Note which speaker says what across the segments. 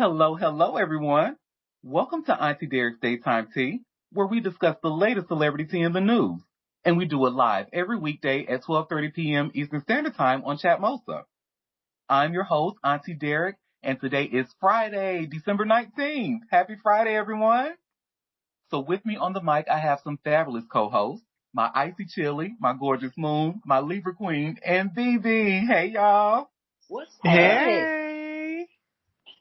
Speaker 1: Hello, hello, everyone. Welcome to Auntie Derek's Daytime Tea, where we discuss the latest celebrity tea in the news. And we do it live every weekday at 12:30 p.m. Eastern Standard Time on Chatmosa. I'm your host, Auntie Derek, and today is Friday, December 19th. Happy Friday, everyone. So with me on the mic, I have some fabulous co-hosts, my Icy Chili, my gorgeous Moon, my Libra Queen, and BB. Hey, y'all.
Speaker 2: What's
Speaker 3: Hey,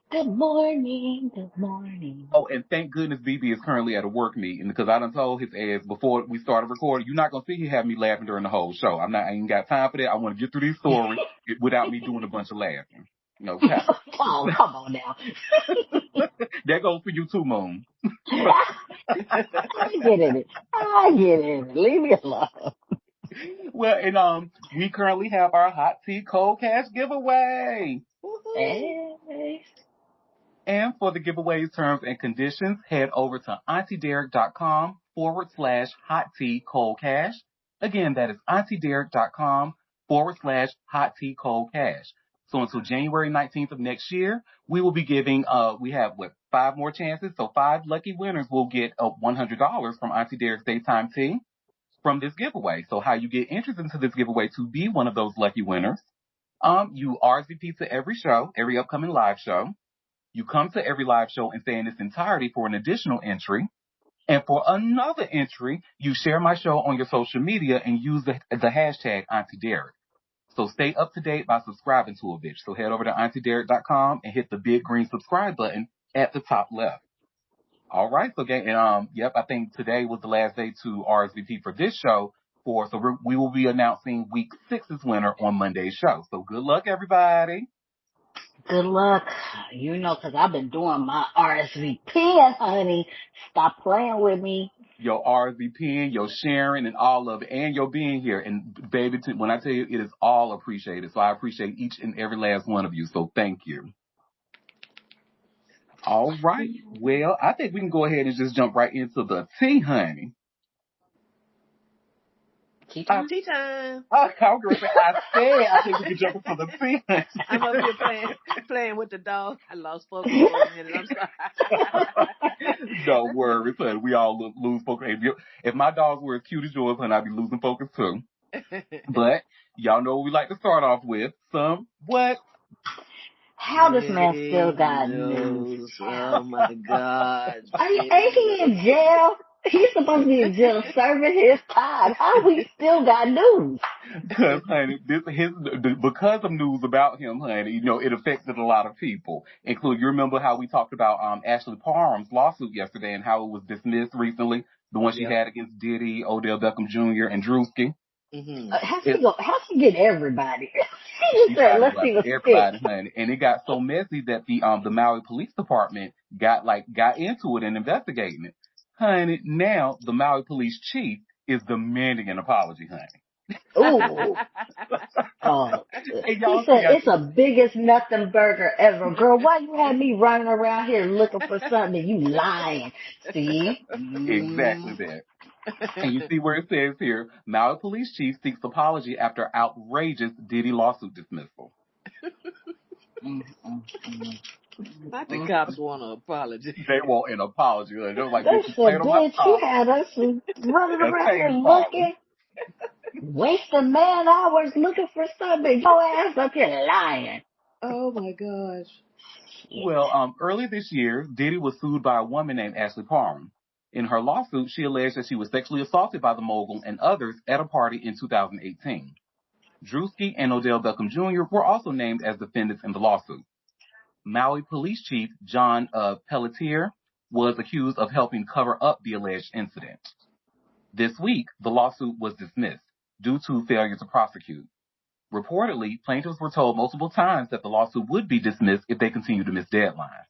Speaker 2: Hey.
Speaker 3: good morning, good morning.
Speaker 1: Oh, and thank goodness BB is currently at a work meeting because I done told his ass before we started recording, you're not gonna see he have me laughing during the whole show. I ain't got time for that. I want to get through these stories without me doing a bunch of laughing. Okay.
Speaker 3: Oh, come on now.
Speaker 1: That goes for you too, Moon.
Speaker 3: I get it. I get it. Leave me alone.
Speaker 1: Well, and we currently have our hot tea cold cash giveaway.
Speaker 2: Woohoo.
Speaker 3: Hey.
Speaker 1: And for the giveaways terms and conditions, head over to auntiederek.com/hot tea cold cash. Again, that is auntiederek.com/hot tea cold cash. So until January 19th of next year, we will be giving, we have five more chances. So five lucky winners will get $100 from Auntie Derek's Daytime Tea from this giveaway. So how you get entered into this giveaway to be one of those lucky winners, you RSVP to every show, every upcoming live show. You come to every live show and stay in its entirety for an additional entry. And for another entry, you share my show on your social media and use the hashtag Auntie Derek. So stay up to date by subscribing to a bitch. So head over to auntiederek.com and hit the big green subscribe button at the top left. All right. So again, and yep, I think today was the last day to RSVP for this show. So we will be announcing week 6's winner on Monday's show. So good luck, everybody.
Speaker 3: Good luck. You know, 'cause I've been doing my RSVP, honey. Stop playing with me.
Speaker 1: Your RSVP, your sharing, and all of it, and your being here. And baby, when I tell you, it is all appreciated. So I appreciate each and every last one of you. So thank you. All right. Well, I think we can go ahead and just jump right into the tea, honey.
Speaker 3: Tea
Speaker 1: I,
Speaker 3: time?
Speaker 2: Tea time.
Speaker 1: I said I think we can jump into the tea, honey.
Speaker 2: I'm up here playing with the dog. I lost focus for a minute. I'm sorry.
Speaker 1: Don't worry, honey. We all lose focus. If my dogs were as cute as yours, honey, I'd be losing focus too. But y'all know what we like to start off with. Some what?
Speaker 3: How this man still got news?
Speaker 2: News. Oh my God.
Speaker 3: Ain't he in jail? He's supposed to be in jail serving his time. How we still got news?
Speaker 1: Because, honey, because of news about him, honey, it affected a lot of people, including, you remember how we talked about Ashley Parham's lawsuit yesterday and how it was dismissed recently, the one she had against Diddy, Odell Beckham Jr., and Drewski.
Speaker 2: Mm-hmm.
Speaker 3: How's he get everybody? He just said, let's see what's
Speaker 1: everybody,
Speaker 3: sick.
Speaker 1: honey, and it got so messy that the Maui Police Department got into it and investigating it, honey. Now the Maui Police Chief is demanding an apology, honey.
Speaker 3: Ooh. Oh,
Speaker 1: Hey,
Speaker 3: he
Speaker 1: y'all
Speaker 3: said it's the biggest nothing burger ever. Girl, why you had me running around here looking for something? You lying. See?
Speaker 1: exactly that. And you see where it says here, Maui Police Chief seeks apology after outrageous Diddy lawsuit dismissal.
Speaker 2: Not the cops want an apology.
Speaker 1: They want an apology. They're like,
Speaker 3: They
Speaker 1: bitch, you played
Speaker 3: said,
Speaker 1: on my
Speaker 3: bitch, you
Speaker 1: top.
Speaker 3: had us running
Speaker 1: That's
Speaker 3: around here
Speaker 1: paying
Speaker 3: looking, wasting man hours looking for something. Your ass up here lying.
Speaker 2: Oh my gosh.
Speaker 1: Well, earlier this year, Diddy was sued by a woman named Ashley Parham. In her lawsuit, she alleged that she was sexually assaulted by the mogul and others at a party in 2018. Drewski and Odell Beckham Jr. were also named as defendants in the lawsuit. Maui Police Chief John Pelletier was accused of helping cover up the alleged incident. This week, the lawsuit was dismissed due to failure to prosecute. Reportedly, plaintiffs were told multiple times that the lawsuit would be dismissed if they continued to miss deadlines.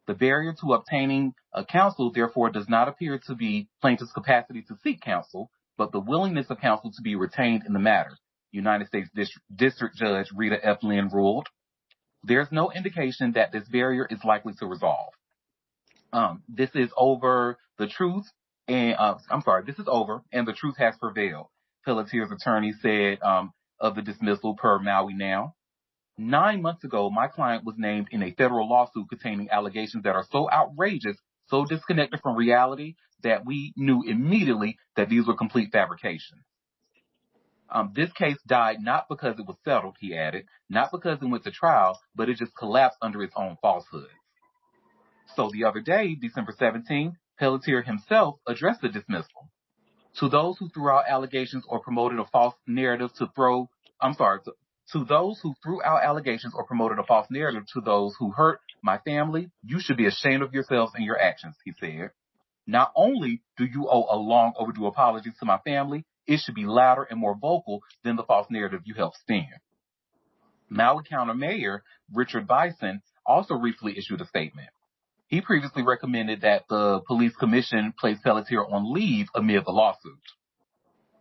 Speaker 1: The barrier to obtaining a counsel, therefore, does not appear to be plaintiffs' capacity to seek counsel, but the willingness of counsel to be retained in the matter, United States District Judge Rita F. Lynn ruled. There's no indication that this barrier is likely to resolve. This is over the truth, and this is over, and the truth has prevailed. Pelletier's attorney said of the dismissal per Maui Now. 9 months ago, my client was named in a federal lawsuit containing allegations that are so outrageous, so disconnected from reality, that we knew immediately that these were complete fabrications. This case died not because it was settled, he added, not because it went to trial, but it just collapsed under its own falsehoods. So the other day, December 17th, Pelletier himself addressed the dismissal. To those who threw out allegations or promoted a false narrative to those who threw out allegations or promoted a false narrative to those who hurt my family, you should be ashamed of yourselves and your actions, he said. Not only do you owe a long overdue apology to my family, it should be louder and more vocal than the false narrative you helped spin. Maui County Mayor Richard Bison also recently issued a statement. He previously recommended that the police commission place Pelletier on leave amid the lawsuit.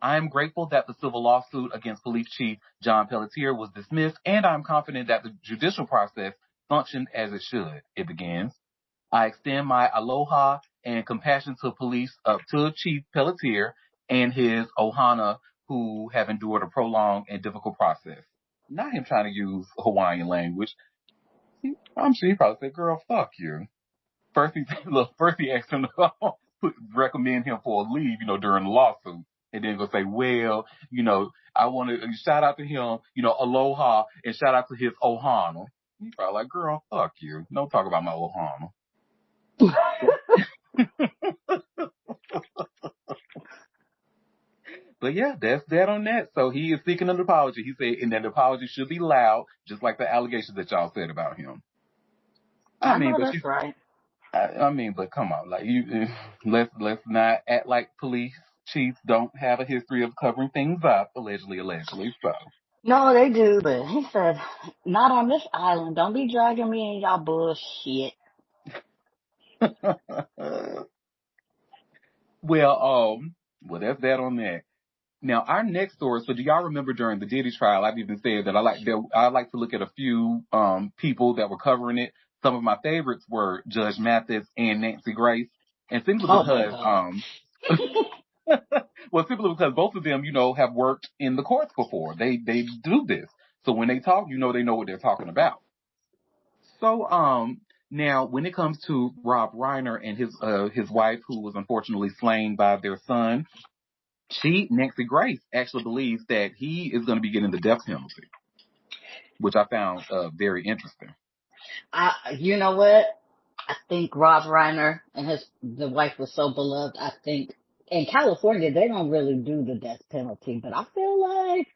Speaker 1: I am grateful that the civil lawsuit against Police Chief John Pelletier was dismissed, and I am confident that the judicial process functioned as it should. It begins. I extend my aloha and compassion to Chief Pelletier and his ohana who have endured a prolonged and difficult process. Not him trying to use Hawaiian language. I'm sure he probably said, girl, fuck you. First he asked him to recommend him for a leave, during the lawsuit. And then go say, well, I want to shout out to him, aloha, and shout out to his ohana. He's probably like, girl, fuck you. Don't talk about my ohana. But yeah, that's that on that. So he is seeking an apology. He said, and that apology should be loud, just like the allegations that y'all said about him.
Speaker 3: I know that's right.
Speaker 1: But come on, like let's not act like police chiefs don't have a history of covering things up, allegedly. So.
Speaker 3: No, they do, but he said, not on this island. Don't be dragging me in y'all bullshit.
Speaker 1: Well, that's that on that. Now, our next story. So, do y'all remember during the Diddy trial? I've even said that I like to look at a few people that were covering it. Some of my favorites were Judge Mathis and Nancy Grace, and simply
Speaker 3: Oh my
Speaker 1: because
Speaker 3: God.
Speaker 1: simply because both of them, have worked in the courts before. They do this, so when they talk, they know what they're talking about. So, now when it comes to Rob Reiner and his wife, who was unfortunately slain by their son. Nancy Grace, actually believes that he is going to be getting the death penalty, which I found very interesting.
Speaker 3: You know what? I think Rob Reiner and the wife was so beloved. I think in California they don't really do the death penalty, but I feel like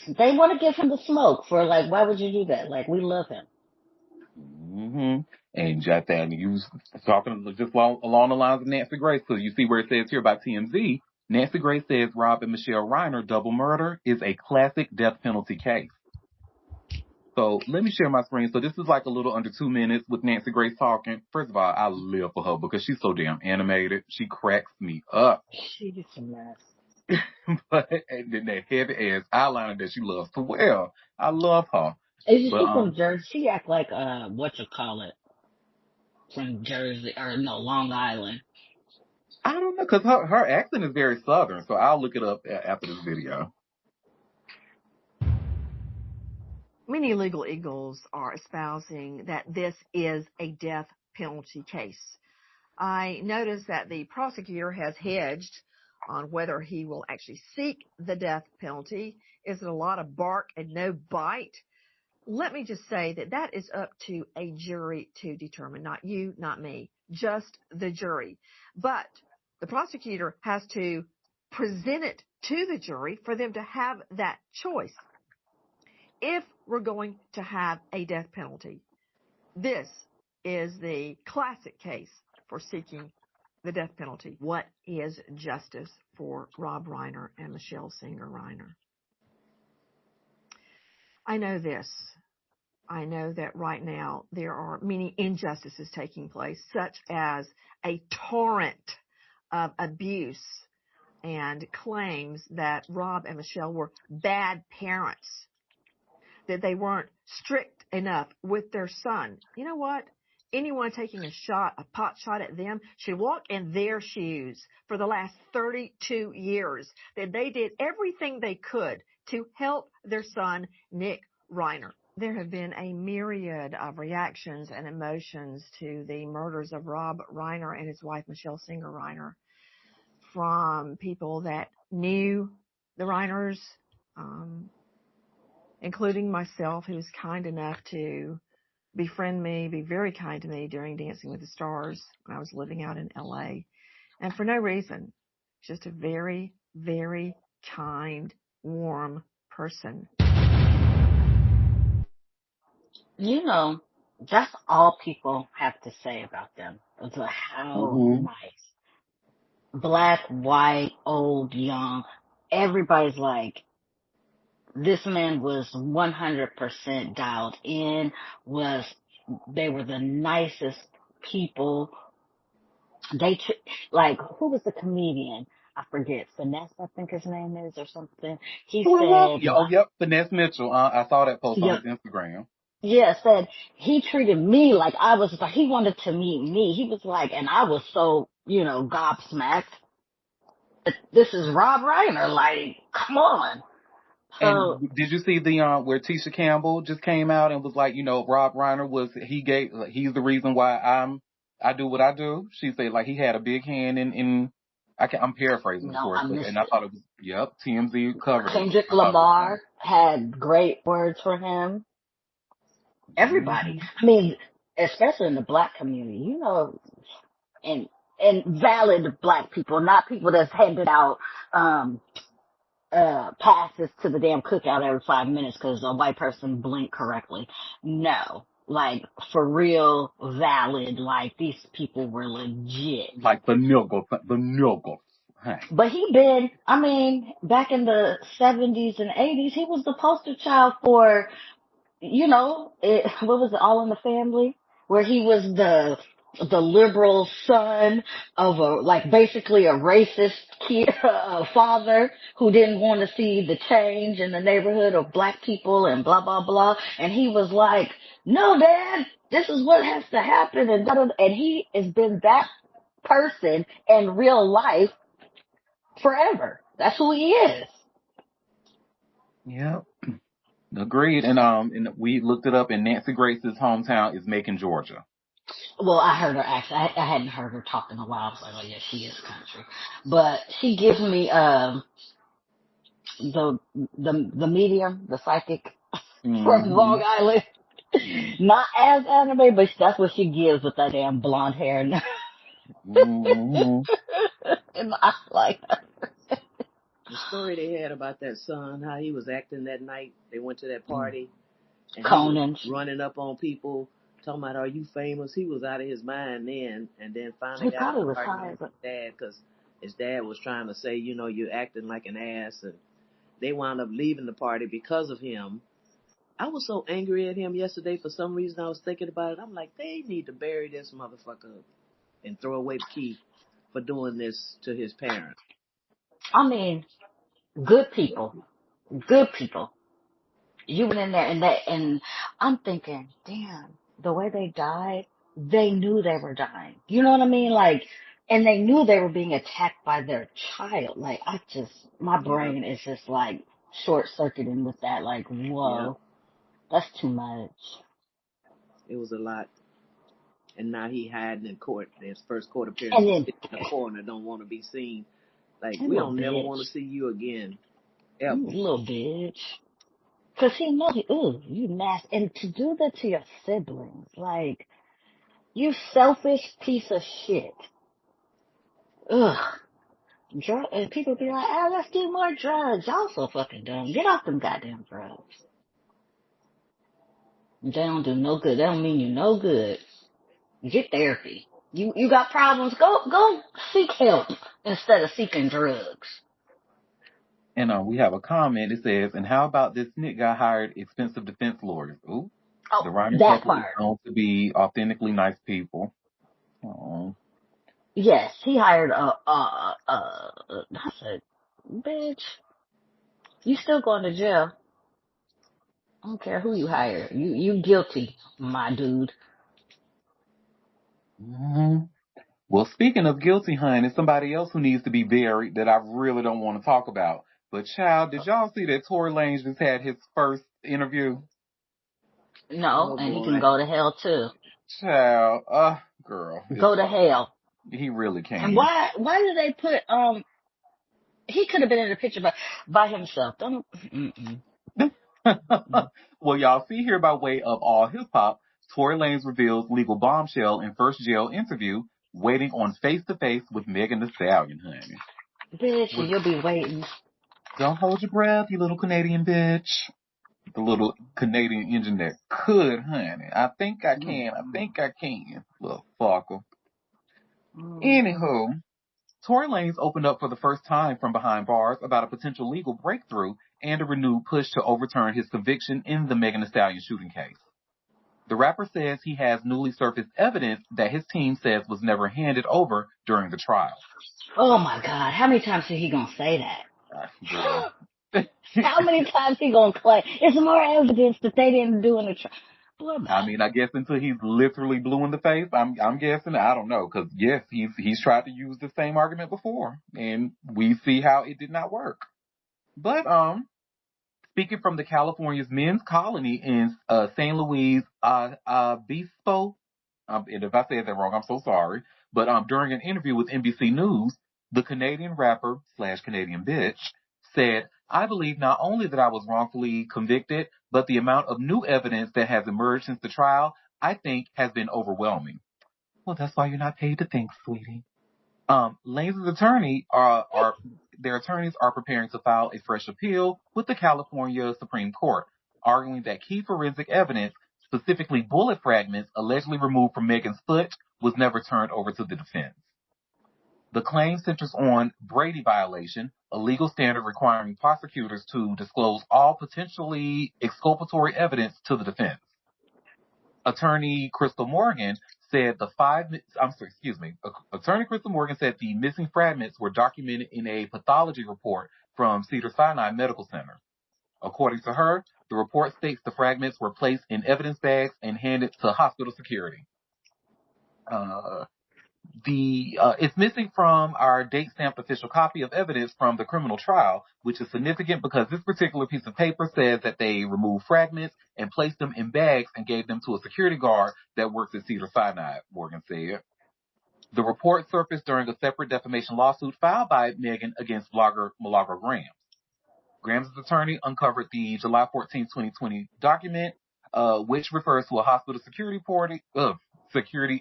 Speaker 3: they want to give him the smoke for like, why would you do that? Like, we love him.
Speaker 1: Mm-hmm. And you was talking just along the lines of Nancy Grace. So you see where it says here about TMZ, Nancy Grace says Rob and Michelle Reiner double murder is a classic death penalty case. So let me share my screen. So this is like a little under 2 minutes with Nancy Grace talking. First of all, I live for her because she's so damn animated. She cracks me up.
Speaker 3: She's a mess.
Speaker 1: And then that heavy ass eyeliner that she loves to wear. I love her.
Speaker 3: Is
Speaker 1: But
Speaker 3: she from Jersey? She act like from Jersey or no, Long Island.
Speaker 1: I don't know, because her accent is very southern, so I'll look it up after this video.
Speaker 4: Many legal eagles are espousing that this is a death penalty case. I notice that the prosecutor has hedged on whether he will actually seek the death penalty. Is it a lot of bark and no bite? Let me just say that is up to a jury to determine, not you, not me, just the jury. But the prosecutor has to present it to the jury for them to have that choice. If we're going to have a death penalty, this is the classic case for seeking the death penalty. What is justice for Rob Reiner and Michelle Singer Reiner? I know this. I know that right now there are many injustices taking place, such as a torrent of abuse and claims that Rob and Michelle were bad parents, that they weren't strict enough with their son. You know what? Anyone taking a pot shot at them should walk in their shoes for the last 32 years, that they did everything they could to help their son, Nick Reiner. There have been a myriad of reactions and emotions to the murders of Rob Reiner and his wife, Michelle Singer Reiner, from people that knew the Reiners, including myself, who was kind enough to befriend me, be very kind to me during Dancing with the Stars when I was living out in LA. And for no reason, just a very, very kind, warm person.
Speaker 3: You know, that's all people have to say about them. It's like, how
Speaker 1: Mm-hmm.
Speaker 3: nice. Black, white, old, young. Everybody's like, this man was 100% dialed in, they were the nicest people. Like, who was the comedian? I forget. Finesse, I think his name is, or something. He said,
Speaker 1: Yeah, oh, yep. Finesse Mitchell. I saw that post on
Speaker 3: yeah,
Speaker 1: his Instagram.
Speaker 3: yeah, said he treated me like I was, like, he wanted to meet me. He was like, and I was so, gobsmacked. This is Rob Reiner. Like, come on. So,
Speaker 1: And did you see the where Tisha Campbell just came out and was like, Rob Reiner he's the reason why I do what I do. She said like he had a big hand in I'm paraphrasing of
Speaker 3: no,
Speaker 1: course,
Speaker 3: I
Speaker 1: and
Speaker 3: missed
Speaker 1: I
Speaker 3: it.
Speaker 1: thought it was TMZ covered it.
Speaker 3: Kendrick
Speaker 1: I thought it was funny.
Speaker 3: Lamar had great words for him. Everybody.
Speaker 1: Mm-hmm.
Speaker 3: I mean, especially in the black community, and valid black people, not people that's handed out passes to the damn cookout every 5 minutes because a white person blinked correctly. No. Like, for real, valid, like, these people were legit.
Speaker 1: Like the Nuggles. Hey.
Speaker 3: But back in the 70s and 80s, he was the poster child for, what was it, All in the Family? Where he was the liberal son of basically a racist kid, father who didn't want to see the change in the neighborhood of black people and blah, blah, blah. And he was like, no, Dad, this is what has to happen. And he has been that person in real life forever. That's who he is.
Speaker 1: Yeah. Agreed. And we looked it up, and Nancy Grace's hometown is Macon, Georgia.
Speaker 3: Well, I heard her actually. I hadn't heard her talk in a while. I was like, oh yeah, she is country. But she gives me the the medium, the psychic from
Speaker 1: Mm-hmm.
Speaker 3: Long Island. Not as anime, but that's what she gives with that damn blonde hair. And
Speaker 1: Mm-hmm.
Speaker 3: I like
Speaker 2: The story they had about that son, how he was acting that night. They went to that party and he was
Speaker 3: Conan.
Speaker 2: running up on people, talking about, "Are you famous?" He was out of his mind then, and then finally
Speaker 3: He
Speaker 2: got in
Speaker 3: probably
Speaker 2: an
Speaker 3: was high,
Speaker 2: argument with
Speaker 3: but
Speaker 2: his dad because his dad was trying to say, you're acting like an ass, and they wound up leaving the party because of him. I was so angry at him yesterday for some reason. I was thinking about it. I'm like, they need to bury this motherfucker and throw away the key for doing this to his parents.
Speaker 3: I mean, good people, good people. You went in there and I'm thinking, damn, the way they died, they knew they were dying. You know what I mean? Like, and they knew they were being attacked by their child. Like, my
Speaker 2: Yep,
Speaker 3: brain is just like short circuiting with that. Like,
Speaker 2: yep.
Speaker 3: whoa, that's too much.
Speaker 2: It was a lot. And now he hiding in court. His first court appearance,
Speaker 3: And
Speaker 2: he's
Speaker 3: then,
Speaker 2: sitting in the corner, don't want to be seen. Like,
Speaker 3: you
Speaker 2: we
Speaker 3: little
Speaker 2: don't never want to
Speaker 3: bitch,
Speaker 2: see you again,
Speaker 3: you
Speaker 2: ever.
Speaker 3: little bitch. Cause he knows, ooh, you nasty. And to do that to your siblings, like, you selfish piece of shit. Ugh. And people be like, oh, let's do more drugs. Y'all so fucking dumb. Get off them goddamn drugs. They don't do no good. They don't mean you no good. Get therapy. You got problems. Go seek help instead of seeking drugs.
Speaker 1: And we have a comment. It says, "And how about this Nick guy hired expensive defense lawyers?" Ooh,
Speaker 3: Oh,
Speaker 1: the Reiner
Speaker 3: that
Speaker 1: couple is
Speaker 3: part.
Speaker 1: known to be authentically nice people. Oh,
Speaker 3: Yes, he hired I said, bitch, you still going to jail. I don't care who you hire. You guilty, my dude.
Speaker 1: hmm. Well, speaking of guilty, hun, it's somebody else who needs to be buried that I really don't want to talk about. But child, did y'all see that Tory Lanez just had his first interview?
Speaker 3: No,
Speaker 2: Oh
Speaker 3: and he can
Speaker 2: boy.
Speaker 3: go to hell too.
Speaker 1: Child, girl, it's
Speaker 3: Go to hell.
Speaker 1: he really
Speaker 3: And
Speaker 1: can.
Speaker 3: why did they put, he could have been in the picture by himself. Don't, mm-mm.
Speaker 1: Well, y'all see here by way of all hip hop, Tory Lanez reveals legal bombshell in first jail interview, waiting on face to face with Megan Thee Stallion, honey.
Speaker 3: Bitch,
Speaker 1: What?
Speaker 3: and you'll be waiting.
Speaker 1: Don't hold your breath, you little Canadian bitch. The little Canadian engine that could, honey. I think I
Speaker 3: Mm,
Speaker 1: can. I
Speaker 3: mm,
Speaker 1: think I can. Little fucker.
Speaker 3: mm.
Speaker 1: Anywho, Tory Lanez opened up for the first time from behind bars about a potential legal breakthrough and a renewed push to overturn his conviction in the Megan Thee Stallion shooting case. The rapper says he has newly surfaced evidence that his team says was never handed over during the trial.
Speaker 3: Oh my God, how many times is he gonna say that?
Speaker 1: Girl.
Speaker 3: How many times he gonna claim it's more evidence that they didn't do in the trial? Boy,
Speaker 1: I
Speaker 3: bye.
Speaker 1: mean, I guess until he's literally blue in the face, I'm guessing. I don't know, because yes, he's tried to use the same argument before, and we see how it did not work. But speaking from the California's men's colony in San Luis Obispo, and if I said that wrong, I'm so sorry. But during an interview with NBC News, the Canadian rapper slash Canadian bitch said, "I believe not only that I was wrongfully convicted, but the amount of new evidence that has emerged since the trial, I think, has been overwhelming." Well, that's why you're not paid to think, sweetie. Lane's attorney are their attorneys are preparing to file a fresh appeal with the California Supreme Court, arguing that key forensic evidence, specifically bullet fragments allegedly removed from Megan's foot, was never turned over to the defense. The claim centers on Brady violation, a legal standard requiring prosecutors to disclose all potentially exculpatory evidence to the defense. Attorney Crystal Morgan said Attorney Crystal Morgan said the missing fragments were documented in a pathology report from Cedars-Sinai Medical Center. According to her, the report states the fragments were placed in evidence bags and handed to hospital security. Uh, it's missing from our date stamped official copy of evidence from the criminal trial, which is significant because this particular piece of paper says that they removed fragments and placed them in bags and gave them to a security guard that works at Cedars-Sinai, Morgan said. The report surfaced during a separate defamation lawsuit filed by Megan against blogger Milagro Graham. Graham's attorney uncovered the July 14, 2020 document, which refers to a hospital security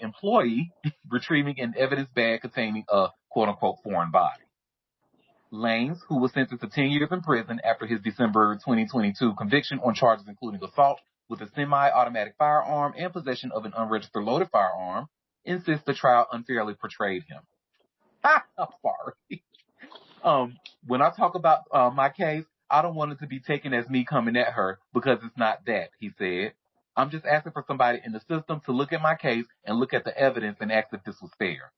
Speaker 1: employee retrieving an evidence bag containing a quote-unquote foreign body. Lanes, who was sentenced to 10 years in prison after his December 2022 conviction on charges including assault with a semi-automatic firearm and possession of an unregistered loaded firearm, insists the trial unfairly portrayed him. I'm sorry. When I talk about my case, I don't want it to be taken as me coming at her because it's not that, he said. I'm just asking for somebody in the system to look at my case and look at the evidence and ask if this was fair.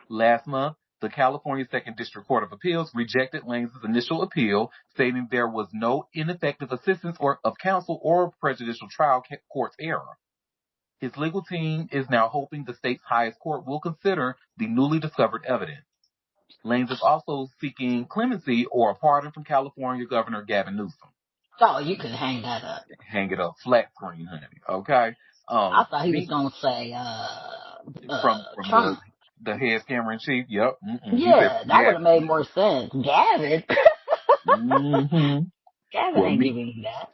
Speaker 1: Last month, the California Second District Court of Appeals rejected Lane's initial appeal, stating there was no ineffective assistance of counsel or prejudicial trial court's error. His legal team is now hoping the state's highest court will consider the newly discovered evidence. Lanes is also seeking clemency or a pardon from California Governor Gavin Newsom.
Speaker 3: Oh, you can hang that up.
Speaker 1: Hang it up, flat screen, honey. Okay.
Speaker 3: I thought he was
Speaker 1: Me
Speaker 3: gonna say,
Speaker 1: from
Speaker 3: Trump.
Speaker 1: the head scammer in chief. Yep. He said
Speaker 3: Yeah,
Speaker 1: from
Speaker 3: that would have
Speaker 1: Gavin.
Speaker 3: made more sense. Gavin.
Speaker 1: Mm-hmm.
Speaker 3: Gavin
Speaker 1: Well,
Speaker 3: ain't giving you that.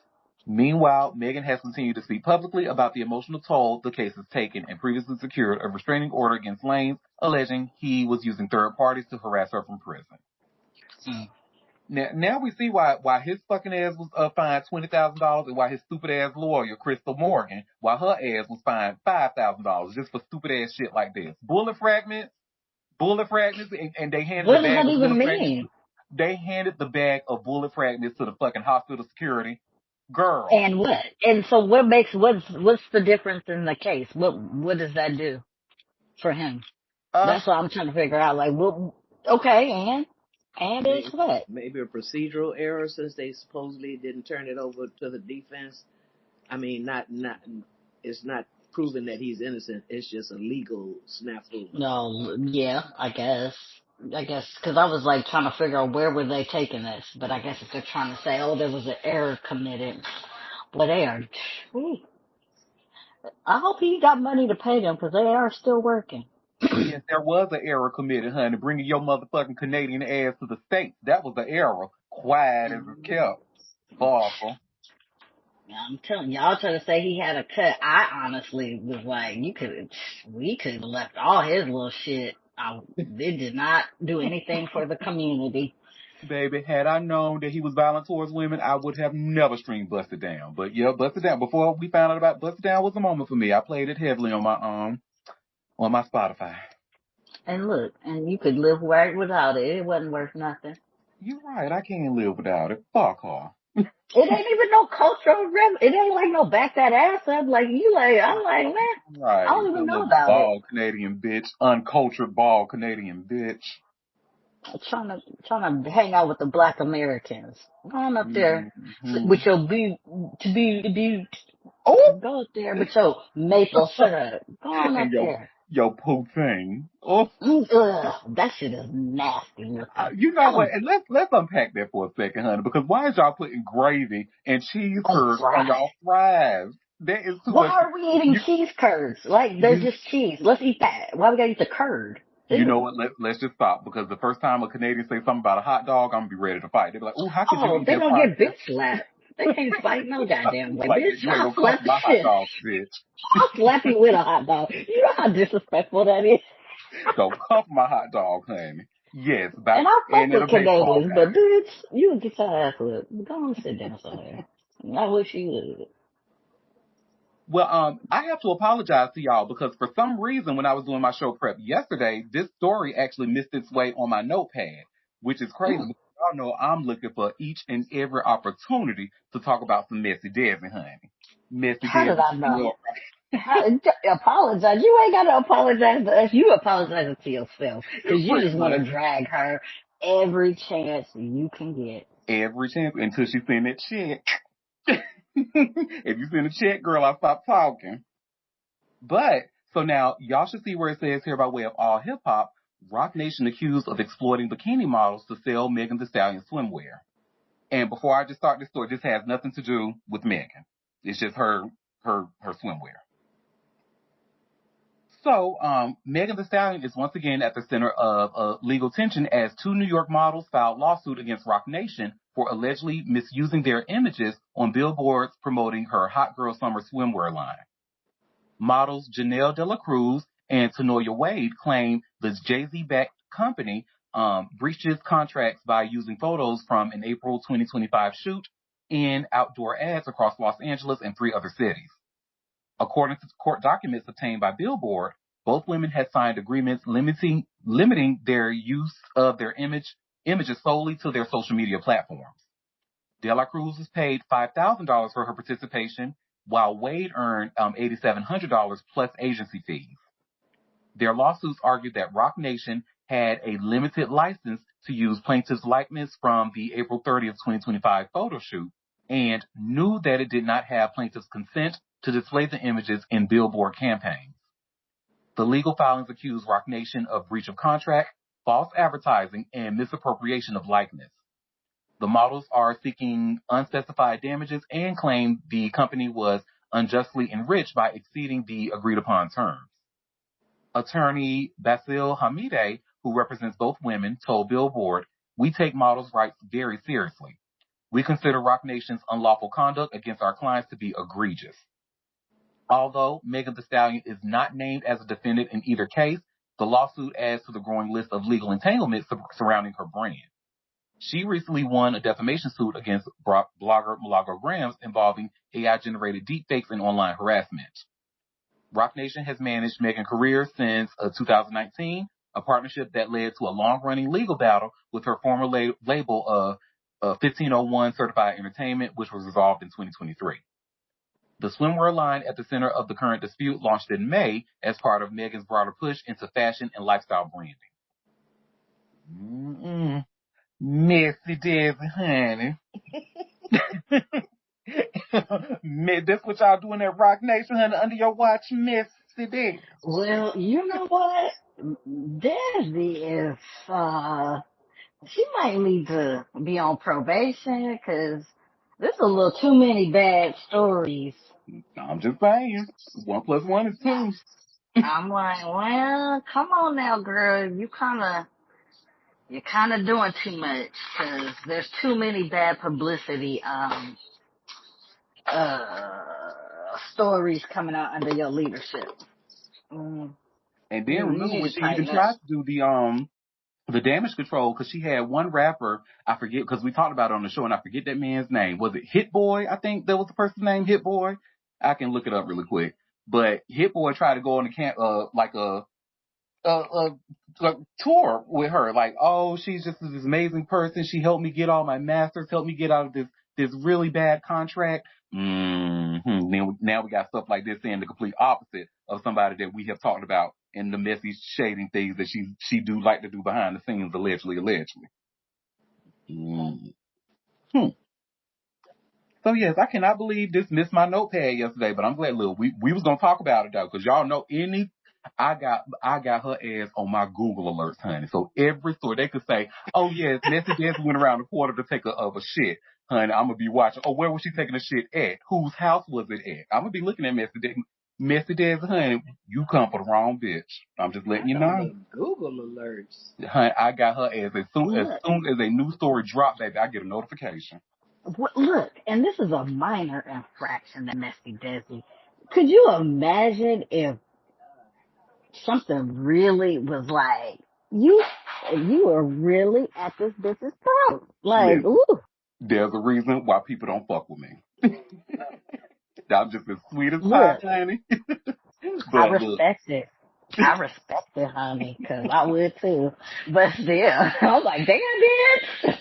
Speaker 1: meanwhile, Megan has continued to speak publicly about the emotional toll the case has taken and previously secured a restraining order against Lanes, alleging he was using third parties to harass her from prison.
Speaker 3: Mm.
Speaker 1: Now we see why his fucking ass was fined $20,000 and why his stupid ass lawyer Crystal Morgan, why her ass was fined $5,000 just for stupid ass shit like this. Bullet fragments, and they handed the
Speaker 3: What does
Speaker 1: bag
Speaker 3: that
Speaker 1: of
Speaker 3: even
Speaker 1: bullet fragments.
Speaker 3: mean?
Speaker 1: They handed the bag of bullet fragments to the fucking hospital security. Girl,
Speaker 3: And what? And so what's the difference in the case? What does that do for him?
Speaker 1: uh,
Speaker 3: That's what I'm trying to figure out. Like, what? Okay, and it's what?
Speaker 2: Maybe a procedural error since they supposedly didn't turn it over to the defense. I mean, it's not proven that he's innocent. It's just a legal snafu.
Speaker 3: No, yeah, I guess, because I was like trying to figure out where were they taking this, but I guess if they're trying to say, oh, there was an error committed, well, they are. Whew. I hope he got money to pay them because they are still working.
Speaker 1: Yes, there was an error committed, honey, bringing your motherfucking Canadian ass to the States. That was the error. Quiet as it kept. Awful.
Speaker 3: I'm telling y'all trying to say he had a cut. I honestly was like, we could have left all his little shit. They did not do anything for the community.
Speaker 1: Baby, had I known that he was violent towards women, I would have never streamed Busted Down. But yeah, Busted Down. Before we found out about Busted Down was a moment for me. I played it heavily on my Spotify.
Speaker 3: And look, and you could live right without it. It wasn't worth nothing.
Speaker 1: You're right. I can't live without it. Fuck her.
Speaker 3: It ain't even no cultural it ain't like no back that ass up. Like I'm like, man, I
Speaker 1: Right.
Speaker 3: don't
Speaker 1: That
Speaker 3: even know
Speaker 1: little
Speaker 3: about it.
Speaker 1: bald Canadian bitch. Uncultured bald Canadian bitch.
Speaker 3: Trying to hang out with the black Americans. Go on up there
Speaker 1: Mm-hmm.
Speaker 3: with your oh, go up there with your maple syrup. Go on up
Speaker 1: And
Speaker 3: there.
Speaker 1: your poutine. Oh,
Speaker 3: Ugh, that shit is nasty looking.
Speaker 1: you know what?
Speaker 3: Oh,
Speaker 1: And let's unpack that for a second, honey. Because why is y'all putting gravy and cheese
Speaker 3: on
Speaker 1: curds on
Speaker 3: fries.
Speaker 1: y'all fries? That is too
Speaker 3: Why
Speaker 1: much.
Speaker 3: are we eating
Speaker 1: You
Speaker 3: cheese curds? Like, they're
Speaker 1: you
Speaker 3: just cheese. Let's eat that. Why we gotta eat the curd?
Speaker 1: you know
Speaker 3: Ew.
Speaker 1: what? Let's just stop because the first time a Canadian say something about a hot dog, I'm gonna be ready to fight. They're like, "Oh, how could you
Speaker 3: Oh,
Speaker 1: eat
Speaker 3: they
Speaker 1: that
Speaker 3: gonna get
Speaker 1: processed?"
Speaker 3: bitch slapped. They can't fight no goddamn way.
Speaker 1: Like
Speaker 3: Bitch,
Speaker 1: you ain't
Speaker 3: I'll
Speaker 1: gonna cuff
Speaker 3: slap the
Speaker 1: my hot
Speaker 3: shit.
Speaker 1: dog, bitch.
Speaker 3: I'll slap you with a hot dog. You know how disrespectful that is?
Speaker 1: Don't cuff my hot dog, honey. Yes,
Speaker 3: And I fuck
Speaker 1: and
Speaker 3: with
Speaker 1: it'll take all
Speaker 3: Canadians, but
Speaker 1: kinds.
Speaker 3: bitch, you would get your ass whipped. Go on sit down somewhere. I wish you would.
Speaker 1: Well, I have to apologize to y'all because for some reason when I was doing my show prep yesterday, this story actually missed its way on my notepad, which is crazy.
Speaker 3: Mm.
Speaker 1: Because y'all know I'm looking for each and every opportunity to talk about some messy Devin, honey. Messy
Speaker 3: How did
Speaker 1: Devin.
Speaker 3: I know? Apologize. You ain't gotta apologize to us. You apologize to yourself. Cause you
Speaker 1: Pretty
Speaker 3: just want
Speaker 1: much
Speaker 3: to drag her every chance you can get.
Speaker 1: every chance until she send that check. If you send a check, girl, I'll stop talking. But so now y'all should see where it says here by way of all hip hop, Rock Nation accused of exploiting bikini models to sell Megan Thee Stallion swimwear. And before I just start this story, this has nothing to do with Megan. It's just her swimwear. So, Megan Thee Stallion is once again at the center of legal tension as two New York models filed lawsuit against Rock Nation for allegedly misusing their images on billboards promoting her Hot Girl Summer swimwear line. Models Janelle De La Cruz and Tanoya Wade claim the Jay-Z-backed company breached its contracts by using photos from an April 2025 shoot in outdoor ads across Los Angeles and 3 other cities. According to court documents obtained by Billboard, both women had signed agreements limiting their use of their images solely to their social media platforms. De La Cruz was paid $5,000 for her participation, while Wade earned $8,700 plus agency fees. Their lawsuits argued that Rock Nation had a limited license to use plaintiff's likeness from the April 30th, 2025 photo shoot and knew that it did not have plaintiff's consent to display the images in billboard campaigns. The legal filings accuse Rock Nation of breach of contract, false advertising, and misappropriation of likeness. The models are seeking unspecified damages and claim the company was unjustly enriched by exceeding the agreed upon terms. Attorney Basil Hamide, who represents both women, told Billboard, "We take models' rights very seriously. We consider Rock Nation's unlawful conduct against our clients to be egregious." Although Megan Thee Stallion is not named as a defendant in either case, the lawsuit adds to the growing list of legal entanglements surrounding her brand. She recently won a defamation suit against blogger Milagro Grams involving AI-generated deepfakes and online harassment. Rock Nation has managed Megan's career since 2019, a partnership that led to a long-running legal battle with her former label of 1501 Certified Entertainment, which was resolved in 2023. The swimwear line at the center of the current dispute launched in May as part of Megan's broader push into fashion and lifestyle branding. Messy Daisy, honey. That's what y'all doing at Rock Nation, honey, under your watch, Messy Daisy.
Speaker 3: Well, you know what? Desi is, she might need to be on probation because there's a little too many bad stories
Speaker 1: I'm just saying. 1+1 is 2.
Speaker 3: I'm like, well, come on now, girl. You're kind of doing too much because there's too many bad publicity, stories coming out under your leadership. Mm,
Speaker 1: And
Speaker 3: you
Speaker 1: then remember
Speaker 3: need
Speaker 1: when
Speaker 3: to
Speaker 1: she even
Speaker 3: tighten up.
Speaker 1: tried to do the damage control, because she had one rapper, I forget, because we talked about it on the show, and I forget that man's name. Was it Hit Boy? I think that was the person's name, Hit Boy. I can look it up really quick. But Hit Boy tried to go on the camp, like a tour with her. Like, oh, she's just this amazing person. She helped me get all my masters, helped me get out of this really bad contract. Now we got stuff like this saying the complete opposite of somebody that we have talked about and the messy shading things that she do like to do behind the scenes, allegedly. Mm. Hmm. So yes, I cannot believe this missed my notepad yesterday, but I'm glad. Look, we was gonna talk about it though, because y'all know I got her ass on my Google alerts, honey. So every story they could say, oh yes, Messy Des went around the quarter to take a shit, honey. I'm gonna be watching. Oh, where was she taking a shit at? Whose house was it at? I'm gonna be looking at Messy Des, honey. You come for the wrong bitch. I'm just letting
Speaker 2: Not
Speaker 1: you
Speaker 2: on
Speaker 1: know.
Speaker 2: the Google alerts.
Speaker 1: Honey, I got her ass as soon as
Speaker 3: Look,
Speaker 1: soon as a new story drop, baby, I get a notification.
Speaker 3: look, and this is a minor infraction that Messy Desi. Could you imagine if something really was like, you were really at this bitch's throat? Like,
Speaker 1: Listen,
Speaker 3: ooh,
Speaker 1: there's a reason why people don't fuck with me. I'm just as sweet as pie,
Speaker 3: look,
Speaker 1: honey.
Speaker 3: I
Speaker 1: But look,
Speaker 3: respect it. I respect it, honey, 'cause I would too. But still, I'm like, damn, bitch.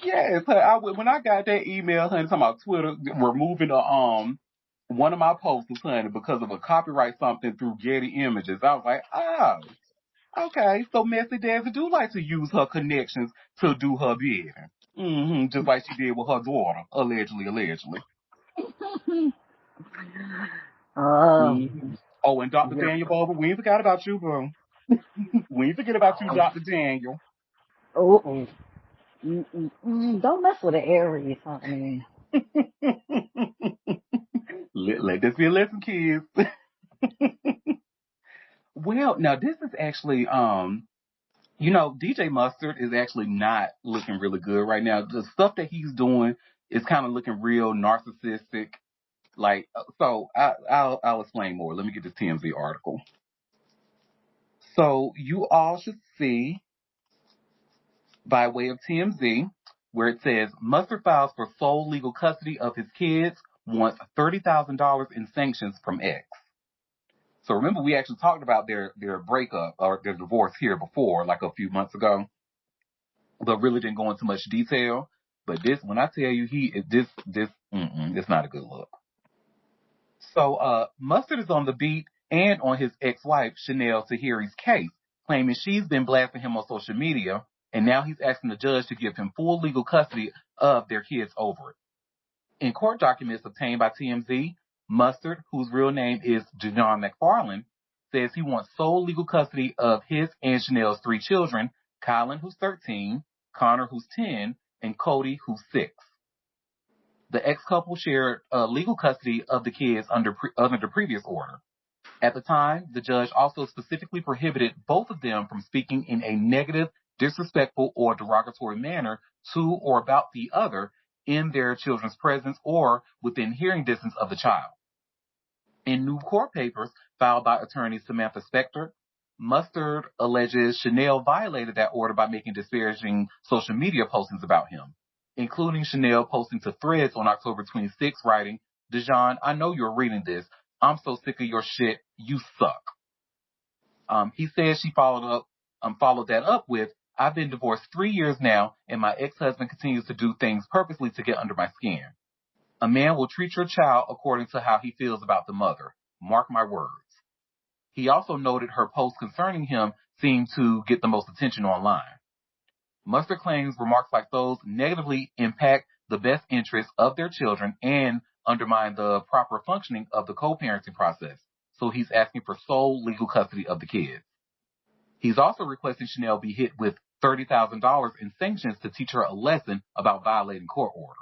Speaker 1: yes, when I got that email, honey, talking about Twitter removing one of my posts, honey, because of a copyright something through Getty Images, I was like, oh, okay. So Messy Daisy do like to use her connections to do her bidding. Just like she did with her daughter, allegedly.
Speaker 3: Oh,
Speaker 1: hmm Oh, and Dr.
Speaker 3: you're,
Speaker 1: Daniel Bober, we ain't forgot about you, bro. We ain't forget about you,
Speaker 3: oh,
Speaker 1: Dr. Daniel.
Speaker 3: oh, don't mess with the Aries, honey.
Speaker 1: Let this be a lesson, kids. Well, now this is actually, DJ Mustard is actually not looking really good right now. The stuff that he's doing is kind of looking real narcissistic. Like, so I'll explain more. Let me get this TMZ article. So you all should see by way of TMZ where it says Mustard files for sole legal custody of his kids, wants $30,000 in sanctions from ex. So remember, we actually talked about their breakup or their divorce here before, like a few months ago, but really didn't go into much detail. But this, when I tell you, it's not a good look. So, Mustard is on the beat and on his ex-wife Chanel Tahiri's case, claiming she's been blasting him on social media, and now he's asking the judge to give him full legal custody of their kids over it. In court documents obtained by TMZ, Mustard, whose real name is John McFarland, says he wants sole legal custody of his and Chanel's 3 children, Kylan, who's 13, Connor, who's 10, and Cody, who's 6. The ex-couple shared legal custody of the kids under the previous order. At the time, the judge also specifically prohibited both of them from speaking in a negative, disrespectful, or derogatory manner to or about the other in their children's presence or within hearing distance of the child. In new court papers filed by attorney Samantha Spector, Mustard alleges Chanel violated that order by making disparaging social media postings about him, including Chanel posting to Threads on October 26, writing, "Dejan, I know you're reading this. I'm so sick of your shit. You suck." He says she followed that up with, "I've been divorced 3 years now, and my ex-husband continues to do things purposely to get under my skin. A man will treat your child according to how he feels about the mother. Mark my words." He also noted her posts concerning him seemed to get the most attention online. Mustard claims remarks like those negatively impact the best interests of their children and undermine the proper functioning of the co-parenting process. So he's asking for sole legal custody of the kids. He's also requesting Chanel be hit with $30,000 in sanctions to teach her a lesson about violating court orders.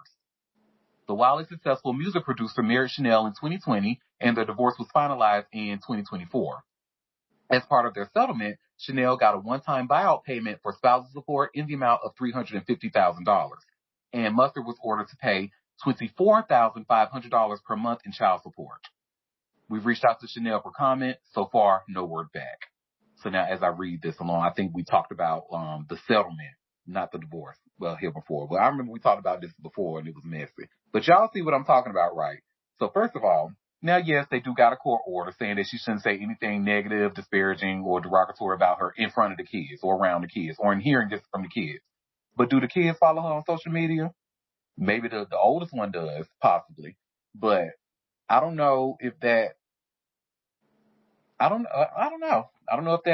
Speaker 1: The wildly successful music producer married Chanel in 2020, and their divorce was finalized in 2024. As part of their settlement, Chanel got a one-time buyout payment for spousal support in the amount of $350,000, and Mustard was ordered to pay $24,500 per month in child support. We've reached out to Chanel for comment. So far, no word back. So now, as I read this along, I think we talked about the settlement, not the divorce. Well, here before. But I remember we talked about this before, and it was messy. But y'all see what I'm talking about, right? So first of all, now, yes, they do got a court order saying that she shouldn't say anything negative, disparaging, or derogatory about her in front of the kids or around the kids or in hearing this from the kids. But do the kids follow her on social media? Maybe the oldest one does, possibly. But I don't know if that, I don't know. I don't know if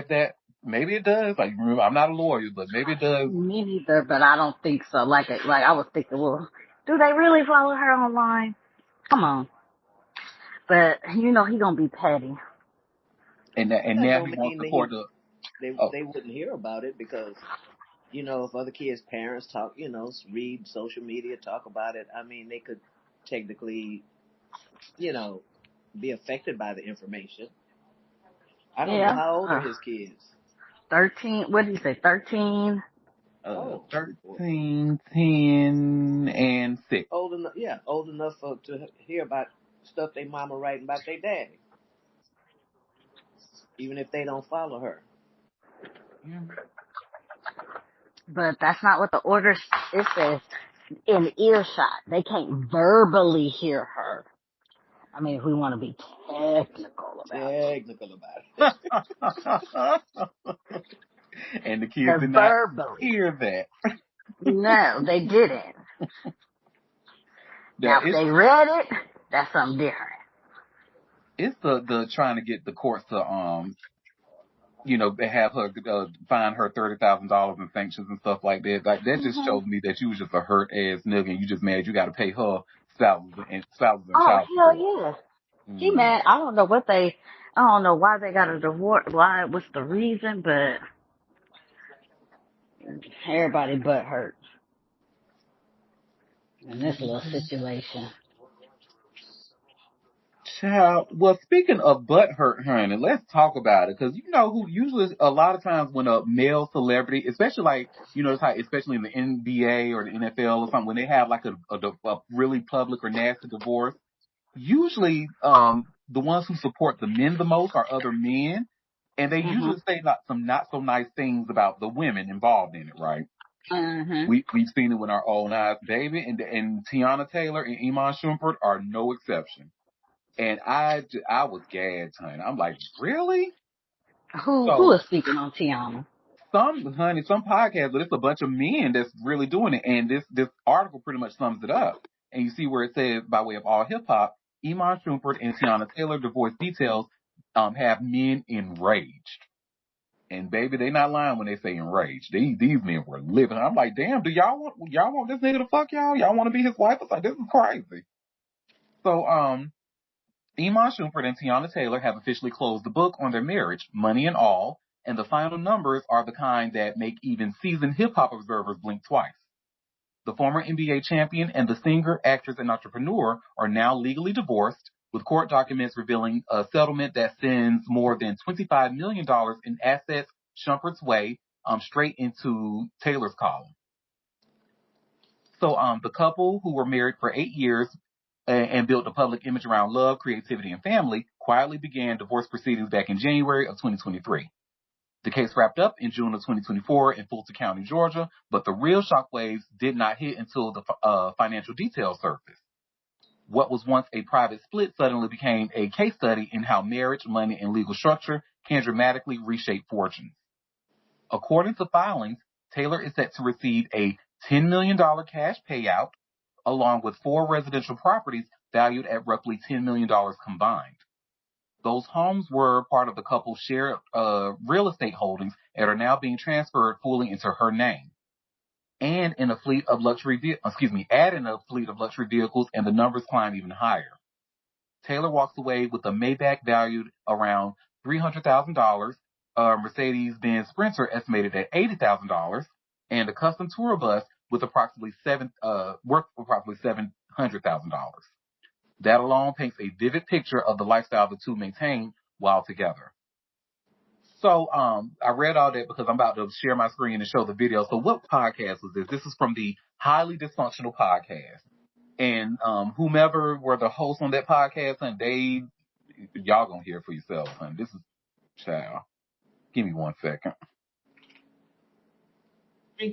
Speaker 1: that, maybe it does. Like, remember, I'm not a lawyer, but maybe it does.
Speaker 3: Me neither, but I don't think so. Like I was thinking, well, do they really follow her online? Come on. But he gonna be petty.
Speaker 1: And
Speaker 2: That
Speaker 1: now
Speaker 2: don't
Speaker 1: he wants
Speaker 2: mean
Speaker 1: the
Speaker 2: that
Speaker 1: court to, oh,
Speaker 2: they wouldn't hear about it because, if other kids' parents talk, read social media, talk about it. I mean, they could technically, you know, be affected by the information. I don't know
Speaker 3: Yeah.
Speaker 2: how old are his kids.
Speaker 3: 13. What did you say? 13.
Speaker 2: Oh,
Speaker 1: 13, 10, and 6.
Speaker 2: old enough. Yeah, old enough to hear about stuff they mama writing about their daddy, even if they don't follow her.
Speaker 1: Yeah.
Speaker 3: But that's not what the order. It says in earshot. They can't verbally hear her. I mean, if we want to be technical about it.
Speaker 2: Technical about it.
Speaker 1: And the kids
Speaker 3: The
Speaker 1: did not
Speaker 3: verbally.
Speaker 1: hear that.
Speaker 3: No, they didn't.
Speaker 1: Now,
Speaker 3: Now, if they read it, that's something different.
Speaker 1: it's the trying to get the courts to, have her, fine her $30,000 in sanctions and stuff like that. Like, that just shows me that you was just a hurt ass nigga and you just mad you got to pay her spouses and
Speaker 3: Oh,
Speaker 1: child
Speaker 3: hell
Speaker 1: support.
Speaker 3: yeah. She
Speaker 1: Mm.
Speaker 3: mad. I don't know why they got a divorce, what's the reason, but everybody butt hurt in this little situation.
Speaker 1: Child, well, speaking of butt hurt, honey, let's talk about it. Because you know who usually, a lot of times when a male celebrity, especially like, it's how, especially in the NBA or the NFL or something, when they have like a really public or nasty divorce, usually, the ones who support the men the most are other men. And they usually say some not so nice things about the women involved in it, right? We've seen it with our own eyes, baby. And Tiana Taylor and Iman Shumpert are no exception. And I was gagged, honey. I'm like, really?
Speaker 3: Who
Speaker 1: So
Speaker 3: is speaking on Tiana?
Speaker 1: some podcasts, but it's a bunch of men that's really doing it. And this article pretty much sums it up. And you see where it says, by way of all hip hop, Iman Shumpert and Tiana Taylor divorce details have men enraged. And baby, they not lying when they say enraged. These men were living. I'm like, damn, do y'all want this nigga to fuck y'all? Y'all want to be his wife? It's like, this is crazy. So Iman Shumpert and Tiana Taylor have officially closed the book on their marriage, money and all, and the final numbers are the kind that make even seasoned hip-hop observers blink twice. The former NBA champion and the singer, actress, and entrepreneur are now legally divorced, with court documents revealing a settlement that sends more than $25 million in assets Shumpert's way, straight into Taylor's column. So the couple, who were married for 8 years and built a public image around love, creativity, and family, quietly began divorce proceedings back in January of 2023. The case wrapped up in June of 2024 in Fulton County, Georgia, but the real shockwaves did not hit until the financial details surfaced. What was once a private split suddenly became a case study in how marriage, money, and legal structure can dramatically reshape fortunes. According to filings, Taylor is set to receive a $10 million cash payout, along with 4 residential properties valued at roughly $10 million combined. Those homes were part of the couple's shared real estate holdings and are now being transferred fully into her name. And in a fleet of luxury, add in a fleet of luxury vehicles, and the numbers climb even higher. Taylor walks away with a Maybach valued around $300,000, a Mercedes-Benz Sprinter estimated at $80,000, and a custom tour bus with worth approximately $100,000. That alone paints a vivid picture of the lifestyle the two maintain while together. So, I read all that because I'm about to share my screen and show the video. So what podcast was this? This is from the Highly Dysfunctional Podcast. And, whomever were the hosts on that podcast, and y'all gonna hear it for yourselves, honey. This is, child. Give me 1 second.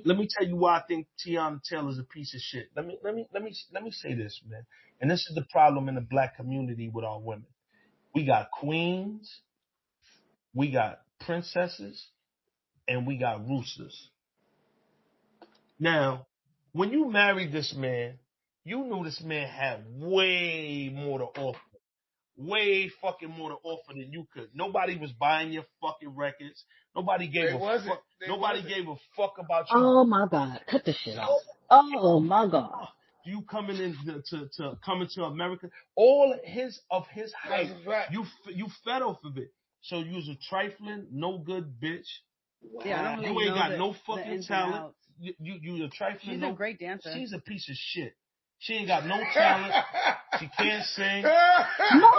Speaker 5: Let me tell you why I think Tiana Taylor's a piece of shit. Let me say this, man. And this is the problem in the black community with our women. We got queens, we got princesses, and we got roosters. Now, when you married this man, you knew this man had way more to offer. Way fucking more to offer than you could. Nobody was buying your fucking records. Nobody gave a fuck. Nobody gave a fuck about you.
Speaker 3: Oh my God. Cut the shit off. Oh my God.
Speaker 5: You coming in to coming to America, all of his hype, you fed off of it. So you was a trifling, no good bitch.
Speaker 6: Wow. Yeah, I don't really
Speaker 5: you ain't
Speaker 6: know
Speaker 5: got no fucking talent. You a trifling.
Speaker 6: She's a great dancer.
Speaker 5: She's a piece of shit. She ain't got no talent. She can't sing.
Speaker 3: No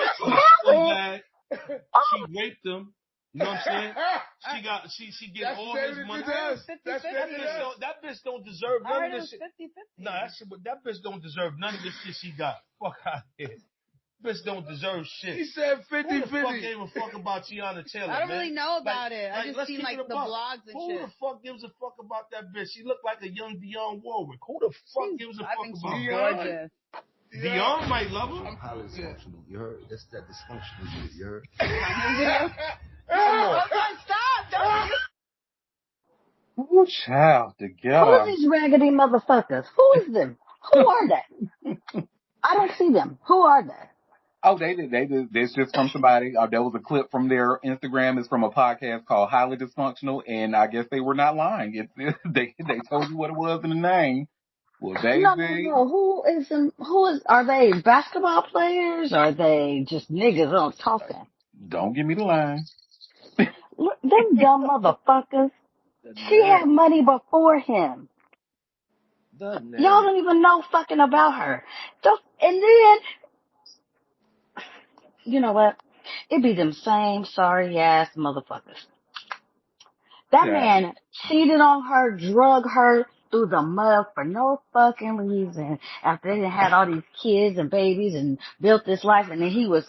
Speaker 3: talent.
Speaker 5: She raped him. You know what I'm saying? She get all his money. That bitch don't deserve none of this shit. 50-50. Nah, that bitch don't deserve none of this shit she got. Fuck out of here. Bitch don't deserve shit.
Speaker 6: He said 50-50.
Speaker 5: Who the fuck gave a fuck about Tiana Taylor?
Speaker 6: I don't really know about it. I just seen like the blogs and
Speaker 5: Who
Speaker 6: shit.
Speaker 5: Who the fuck gives a fuck about that bitch? She looked like a young Dionne Warwick. Who the fuck gives a fuck about
Speaker 6: she's
Speaker 5: her?
Speaker 6: gorgeous.
Speaker 5: Dionne might love her.
Speaker 7: I'm highly dysfunctional. You heard? That's that dysfunctional shit. You heard?
Speaker 6: Stop!
Speaker 1: Ooh, child,
Speaker 3: Who
Speaker 1: together.
Speaker 3: are these raggedy motherfuckers? Who is them? Who are they? I don't see them. Who are they?
Speaker 1: Oh, they did. This just from somebody. There was a clip from their Instagram. It's from a podcast called Highly Dysfunctional, and I guess they were not lying. They told you what it was in the name. Well, baby.
Speaker 3: No. Are they basketball players? Are they just niggas on talking?
Speaker 1: Don't give me the line.
Speaker 3: Them dumb motherfuckers. She had money before him. Y'all don't even know fucking about her. And then, you know what? It be them same sorry ass motherfuckers. That man cheated on her, drug her through the mud for no fucking reason. After they had all these kids and babies and built this life, and then he was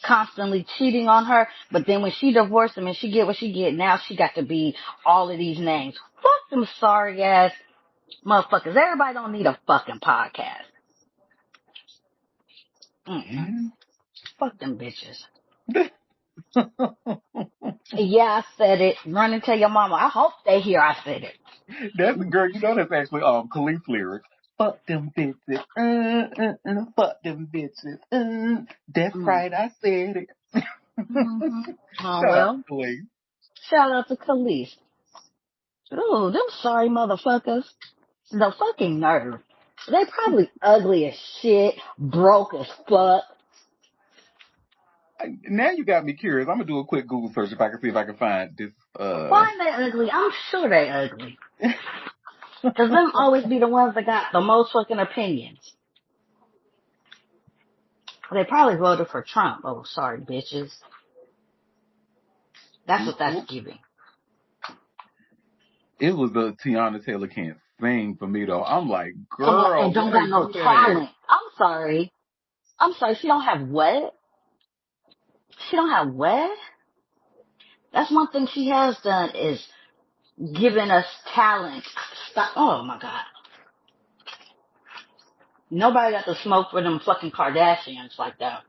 Speaker 3: constantly cheating on her. But then when she divorced him and she get what she get, now she got to be all of these names. Fuck them sorry ass motherfuckers. Everybody don't need a fucking podcast. Fuck them bitches. Yeah, I said it. Run and tell your mama. I hope they hear I said it.
Speaker 1: That's girl. You know that's actually Khalif's lyrics. Fuck them bitches. Fuck them bitches. That's right. I said it.
Speaker 3: Oh well. Shout out to Khalif. Ooh, them sorry motherfuckers. The fucking nerve. They probably ugly as shit, broke as fuck.
Speaker 1: Now you got me curious. I'm gonna do a quick Google search if I can see if I can find this.
Speaker 3: Why are they ugly? I'm sure they ugly. Cause them always be the ones that got the most fucking opinions. They probably voted for Trump. Oh, sorry, bitches. That's what that's giving.
Speaker 1: It was the Tiana Taylor can't sing for me though. I'm like, girl,
Speaker 3: and don't got no talent. I'm sorry. She don't have what? She don't have what? That's one thing she has done is giving us talent. Stop. Oh my God. Nobody got the smoke for them fucking Kardashians like that.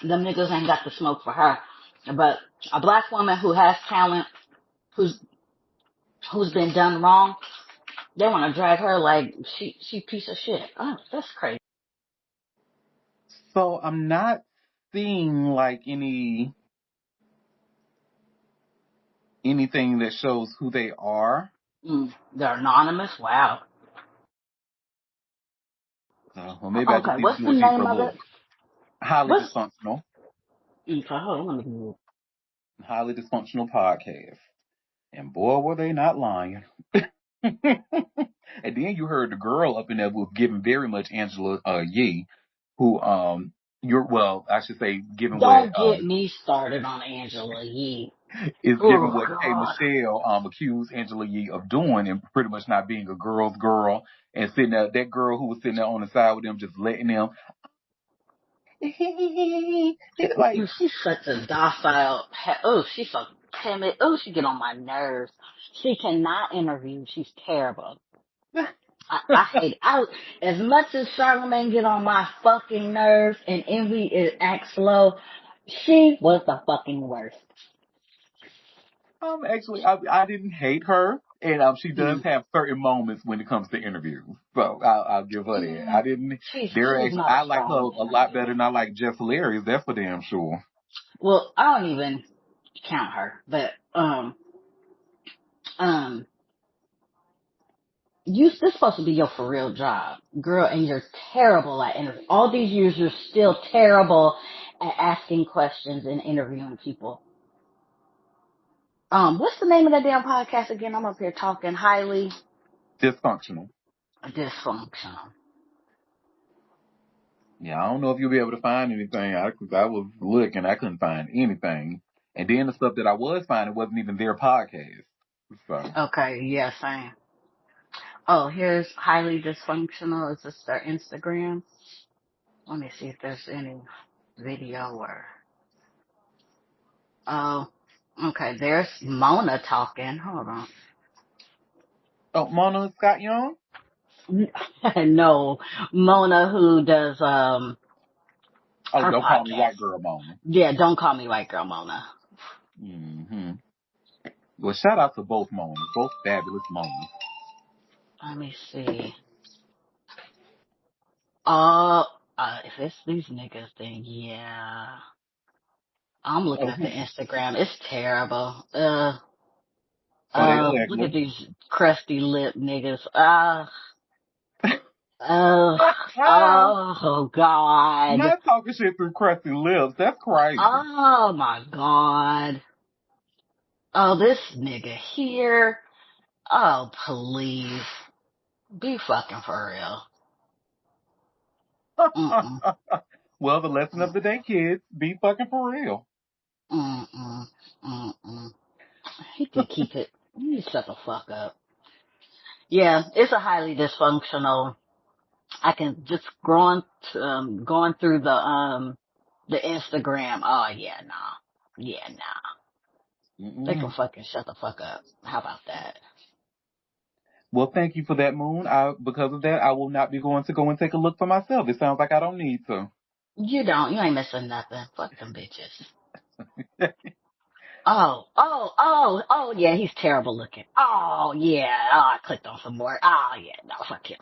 Speaker 3: Them niggas ain't got the smoke for her. But a black woman who has talent, who's been done wrong, they want to drag her like she piece of shit. Oh, that's crazy.
Speaker 1: So I'm not seeing like anything that shows who they are.
Speaker 3: They're anonymous. Wow.
Speaker 1: Well, maybe I just need
Speaker 3: what's
Speaker 1: to
Speaker 3: the
Speaker 1: do a deeper
Speaker 3: name of
Speaker 1: look.
Speaker 3: it?
Speaker 1: Highly Dysfunctional. Highly Dysfunctional Podcast. And boy, were they not lying. And then you heard the girl up in there was giving very much Angela Yee, who I should say giving what
Speaker 3: Don't get me started on Angela Yee.
Speaker 1: is given
Speaker 3: Oh
Speaker 1: what K
Speaker 3: God.
Speaker 1: Michelle accused Angela Yee of doing, and pretty much not being a girl's girl, and sitting there, that girl who was sitting there on the side with them, just letting them like.
Speaker 3: She's such a docile. Oh, she's so timid. Oh, she get on my nerves. She cannot interview. She's terrible. I hate it. As much as Charlamagne get on my fucking nerves and Envy acts slow, she was the fucking worst.
Speaker 1: Actually, I didn't hate her, and she does
Speaker 3: Mm.
Speaker 1: have certain moments when it comes to interviews. So I'll give her that. I didn't.
Speaker 3: She's not a
Speaker 1: I like her
Speaker 3: strong
Speaker 1: a lot better
Speaker 3: interviewer.
Speaker 1: than I like Jess Hilarious. That's for damn sure.
Speaker 3: Well, I don't even count her, but um, this supposed to be your for real job, girl, and you're terrible at interview. All these years, you're still terrible at asking questions and interviewing people. What's the name of that damn podcast again? I'm up here talking highly
Speaker 1: Dysfunctional.
Speaker 3: dysfunctional.
Speaker 1: Yeah, I don't know if you'll be able to find anything. I was looking, I couldn't find anything. And then the stuff that I was finding wasn't even their podcast. So,
Speaker 3: Okay, yeah, same. Oh, here's highly dysfunctional. Is this their Instagram? Let me see if there's any video or. Oh, okay. There's Mona talking. Hold on.
Speaker 1: oh, Mona Scott Young.
Speaker 3: No, Mona who does
Speaker 1: Oh,
Speaker 3: her
Speaker 1: don't call me
Speaker 3: podcast.
Speaker 1: white girl Mona.
Speaker 3: Yeah, don't call me white girl Mona.
Speaker 1: Hmm. Well, shout out to both Monas, both fabulous Monas.
Speaker 3: Let me see. Oh, if it's these niggas, then yeah. I'm looking
Speaker 1: Oh,
Speaker 3: at the Instagram. It's terrible. Look
Speaker 1: they
Speaker 3: at
Speaker 1: ugly.
Speaker 3: these crusty lip niggas. Oh, oh God.
Speaker 1: Not talking shit through crusty lips. That's crazy.
Speaker 3: Oh my God. Oh, this nigga here. Oh, please. Be fucking for real. Mm-mm,
Speaker 1: Well, the lesson of the day, kids, be fucking for real.
Speaker 3: mm-mm, mm-mm. He can keep it. You shut the fuck up. Yeah, it's a highly dysfunctional. I can just going through the Instagram. Oh yeah, nah. Yeah, nah. They can
Speaker 1: Mm-mm.
Speaker 3: fucking shut the fuck up. How about that?
Speaker 1: Well, thank you for that, Moon. Because of that, I will not be going to go and take a look for myself. It sounds like I don't need to.
Speaker 3: You don't. You ain't missing nothing. Fuck them bitches. Oh, yeah, he's terrible looking. Oh, yeah. Oh, I clicked on some more. Oh, yeah, no, fuck him.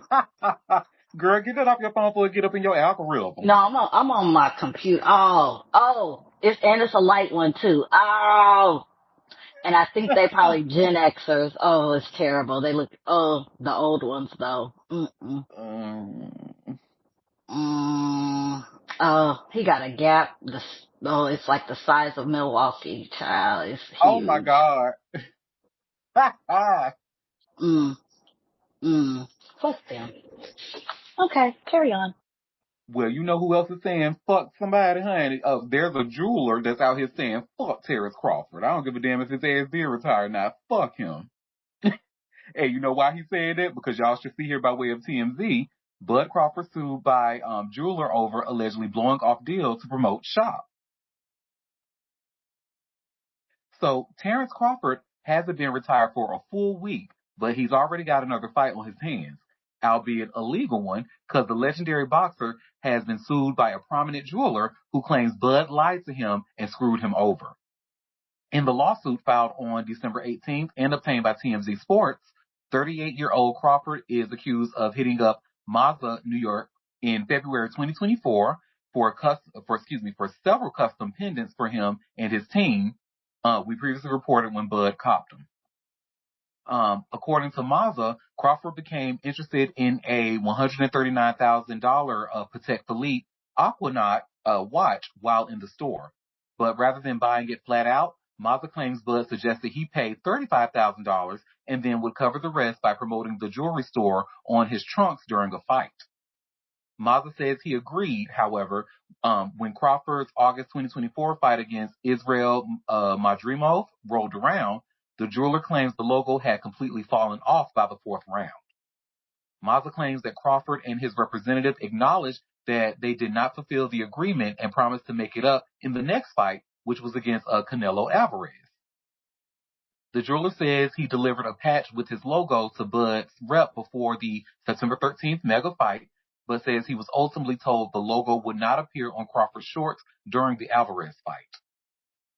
Speaker 1: Girl, get that off your phone before it get up in your algorithm.
Speaker 3: No, I'm on my computer. It's a light one too. Oh, and I think they probably Gen Xers. Oh, it's terrible. They look, the old ones though. Mm-mm.
Speaker 1: Um,
Speaker 3: Oh, he got a gap. It's like the size of Milwaukee, child. It's
Speaker 1: oh my
Speaker 3: huge.
Speaker 1: God.
Speaker 3: Mm, Fuck them. Okay, carry on.
Speaker 1: Well, you know who else is saying fuck somebody, honey? There's a jeweler that's out here saying fuck Terrence Crawford. I don't give a damn if his ass did retire now. Fuck him. Hey, you know why he said that? Because y'all should see here by way of TMZ. Bud Crawford sued by jeweler over allegedly blowing off deal to promote shop. So Terrence Crawford hasn't been retired for a full week, but he's already got another fight on his hands, albeit a legal one, because the legendary boxer has been sued by a prominent jeweler who claims Bud lied to him and screwed him over. In the lawsuit filed on December 18th and obtained by TMZ Sports, 38-year-old Crawford is accused of hitting up Mazda, New York in February 2024 for several custom pendants for him and his team. We previously reported when Bud copped them. According to Mazda, Crawford became interested in a $139,000 Patek Philippe Aquanaut watch while in the store. But rather than buying it flat out, Mazda claims Bud suggested he pay $35,000 and then would cover the rest by promoting the jewelry store on his trunks during a fight. Mazza says he agreed, however, when Crawford's August 2024 fight against Israel Madrimov rolled around, the jeweler claims the logo had completely fallen off by the fourth round. Mazza claims that Crawford and his representative acknowledged that they did not fulfill the agreement and promised to make it up in the next fight, which was against Canelo Alvarez. The jeweler says he delivered a patch with his logo to Bud's rep before the September 13th mega fight, but says he was ultimately told the logo would not appear on Crawford's shorts during the Alvarez fight.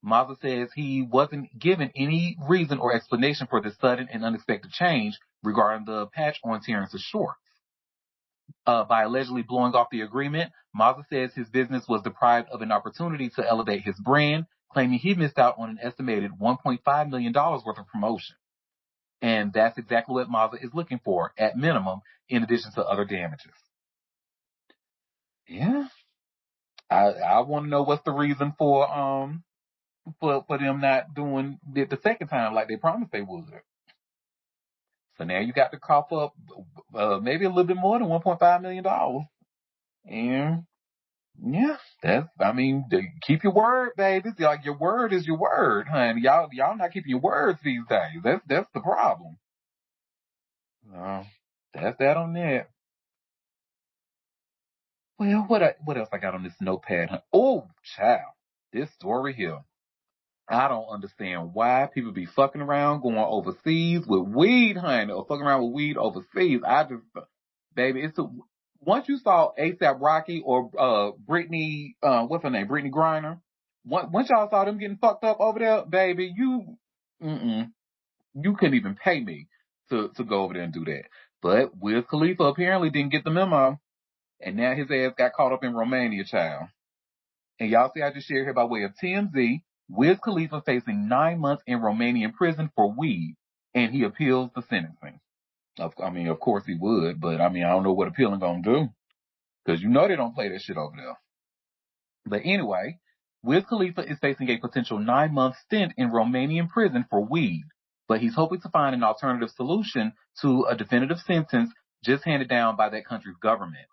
Speaker 1: Mazza says he wasn't given any reason or explanation for this sudden and unexpected change regarding the patch on Terrence's shorts. By allegedly blowing off the agreement, Mazza says his business was deprived of an opportunity to elevate his brand, claiming he missed out on an estimated $1.5 million worth of promotion. And that's exactly what Mazza is looking for, at minimum, in addition to other damages. Yeah. I want to know what's the reason for them not doing it the second time like they promised they would. So now you got to cough up maybe a little bit more than $1.5 million. And yeah, keep your word, baby. Like, your word is your word, honey. Y'all not keeping your words these days. That's the problem. That's that on that. Well, what else I got on this notepad, honey? Oh, child, this story here. I don't understand why people be fucking around going overseas with weed, honey, or fucking around with weed overseas. Baby, once you saw ASAP Rocky or Brittany, what's her name, Brittany Griner, once y'all saw them getting fucked up over there, baby, you couldn't even pay me to go over there and do that. But Wiz Khalifa apparently didn't get the memo, and now his ass got caught up in Romania, child. And y'all see I just shared here by way of TMZ, Wiz Khalifa facing 9 months in Romanian prison for weed, and he appeals the sentencing. Of course he would, but I don't know what appealing gonna do. Because you know they don't play that shit over there. But anyway, Wiz Khalifa is facing a potential 9-month stint in Romanian prison for weed, but he's hoping to find an alternative solution to a definitive sentence just handed down by that country's government.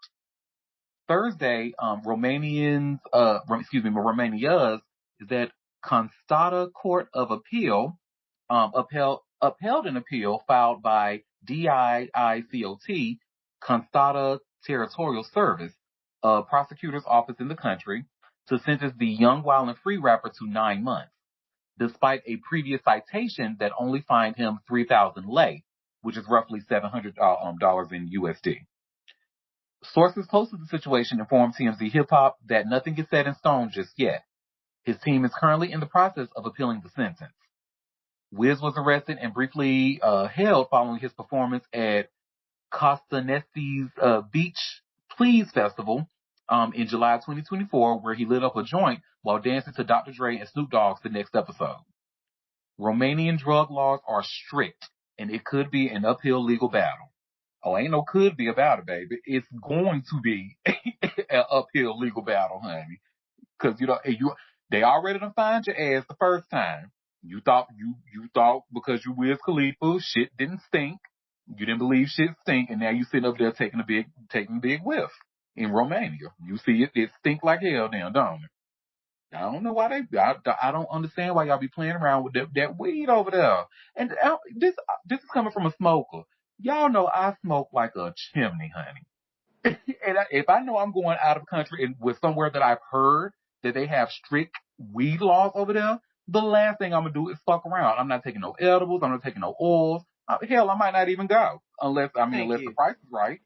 Speaker 1: Thursday, Romania's is that Constata Court of Appeal upheld an appeal filed by DIICOT, Constata Territorial Service, a prosecutor's office in the country, to sentence the young, wild, and free rapper to 9 months, despite a previous citation that only fined him 3,000 lei, which is roughly $700 in USD. Sources close to the situation informed TMZ Hip Hop that nothing is set in stone just yet. His team is currently in the process of appealing the sentence. Wiz was arrested and briefly held following his performance at Costanesti's Beach Please Festival in July 2024, where he lit up a joint while dancing to Dr. Dre and Snoop Dogg's The Next Episode. Romanian drug laws are strict, and it could be an uphill legal battle. Oh, ain't no could be about it, baby. It's going to be an uphill legal battle, honey. Because they already done find your ass the first time. You thought because you Wiz Khalifa, shit didn't stink. You didn't believe shit stink, and now you sitting up there taking a big whiff in Romania. You see it stink like hell now, don't it? I don't know why I don't understand why y'all be playing around with that weed over there. And this is coming from a smoker. Y'all know I smoke like a chimney, honey. And if I know I'm going out of the country and with somewhere that I've heard that they have strict weed laws over there, the last thing I'm gonna do is fuck around. I'm not taking no edibles. I'm not taking no oils. Hell, I might not even go unless the price is right.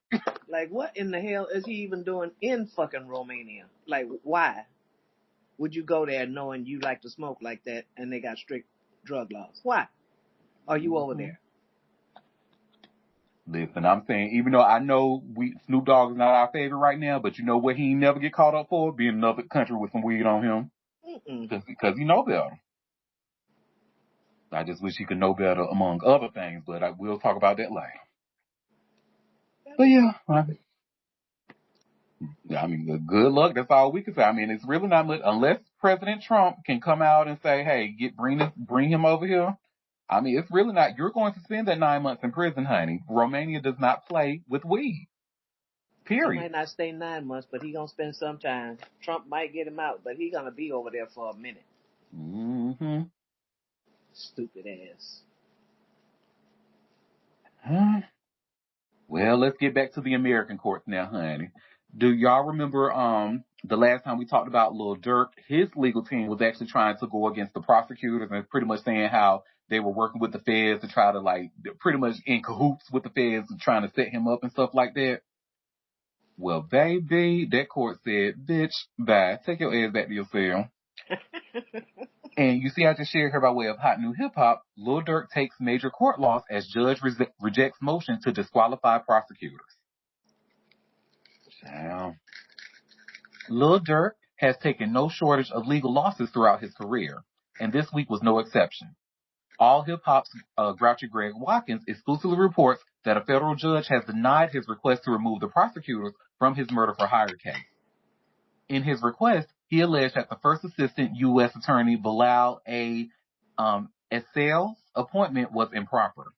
Speaker 2: Like, what in the hell is he even doing in fucking Romania? Like, why would you go there knowing you like to smoke like that and they got strict drug laws? Why are you over there?
Speaker 1: Listen, I'm saying, even though I know Snoop Dogg is not our favorite right now, but you know what he never get caught up for? Being in another country with some weed on him. Because he know better. I just wish he could know better among other things, but I will talk about that later. But yeah, good luck. That's all we can say. It's really not much, unless President Trump can come out and say, hey, bring him over here. I mean, it's really not. You're going to spend that 9 months in prison, honey. Romania does not play with weed.
Speaker 2: He
Speaker 1: Period.
Speaker 2: might not stay 9 months, but he gonna spend some time. Trump might get him out, but he gonna be over there for a minute.
Speaker 1: Mm-hmm.
Speaker 2: Stupid ass.
Speaker 1: Huh? Well, let's get back to the American courts now, honey. Do y'all remember the last time we talked about Lil Durk? His legal team was actually trying to go against the prosecutors and pretty much saying how they were working with the feds to try to like pretty much in cahoots with the feds and trying to set him up and stuff like that. Well, baby, that court said, bitch, bye. Take your ass back to your cell. And you see, I just shared here by way of hot new hip hop. Lil Durk takes major court loss as judge rejects motion to disqualify prosecutors. Now, Lil Durk has taken no shortage of legal losses throughout his career, and this week was no exception. All Hip Hop's Grouchy Greg Watkins exclusively reports that a federal judge has denied his request to remove the prosecutors from his murder for hire case. In his request, he alleged that the first assistant U.S. Attorney Bilal A. Essel's appointment was improper.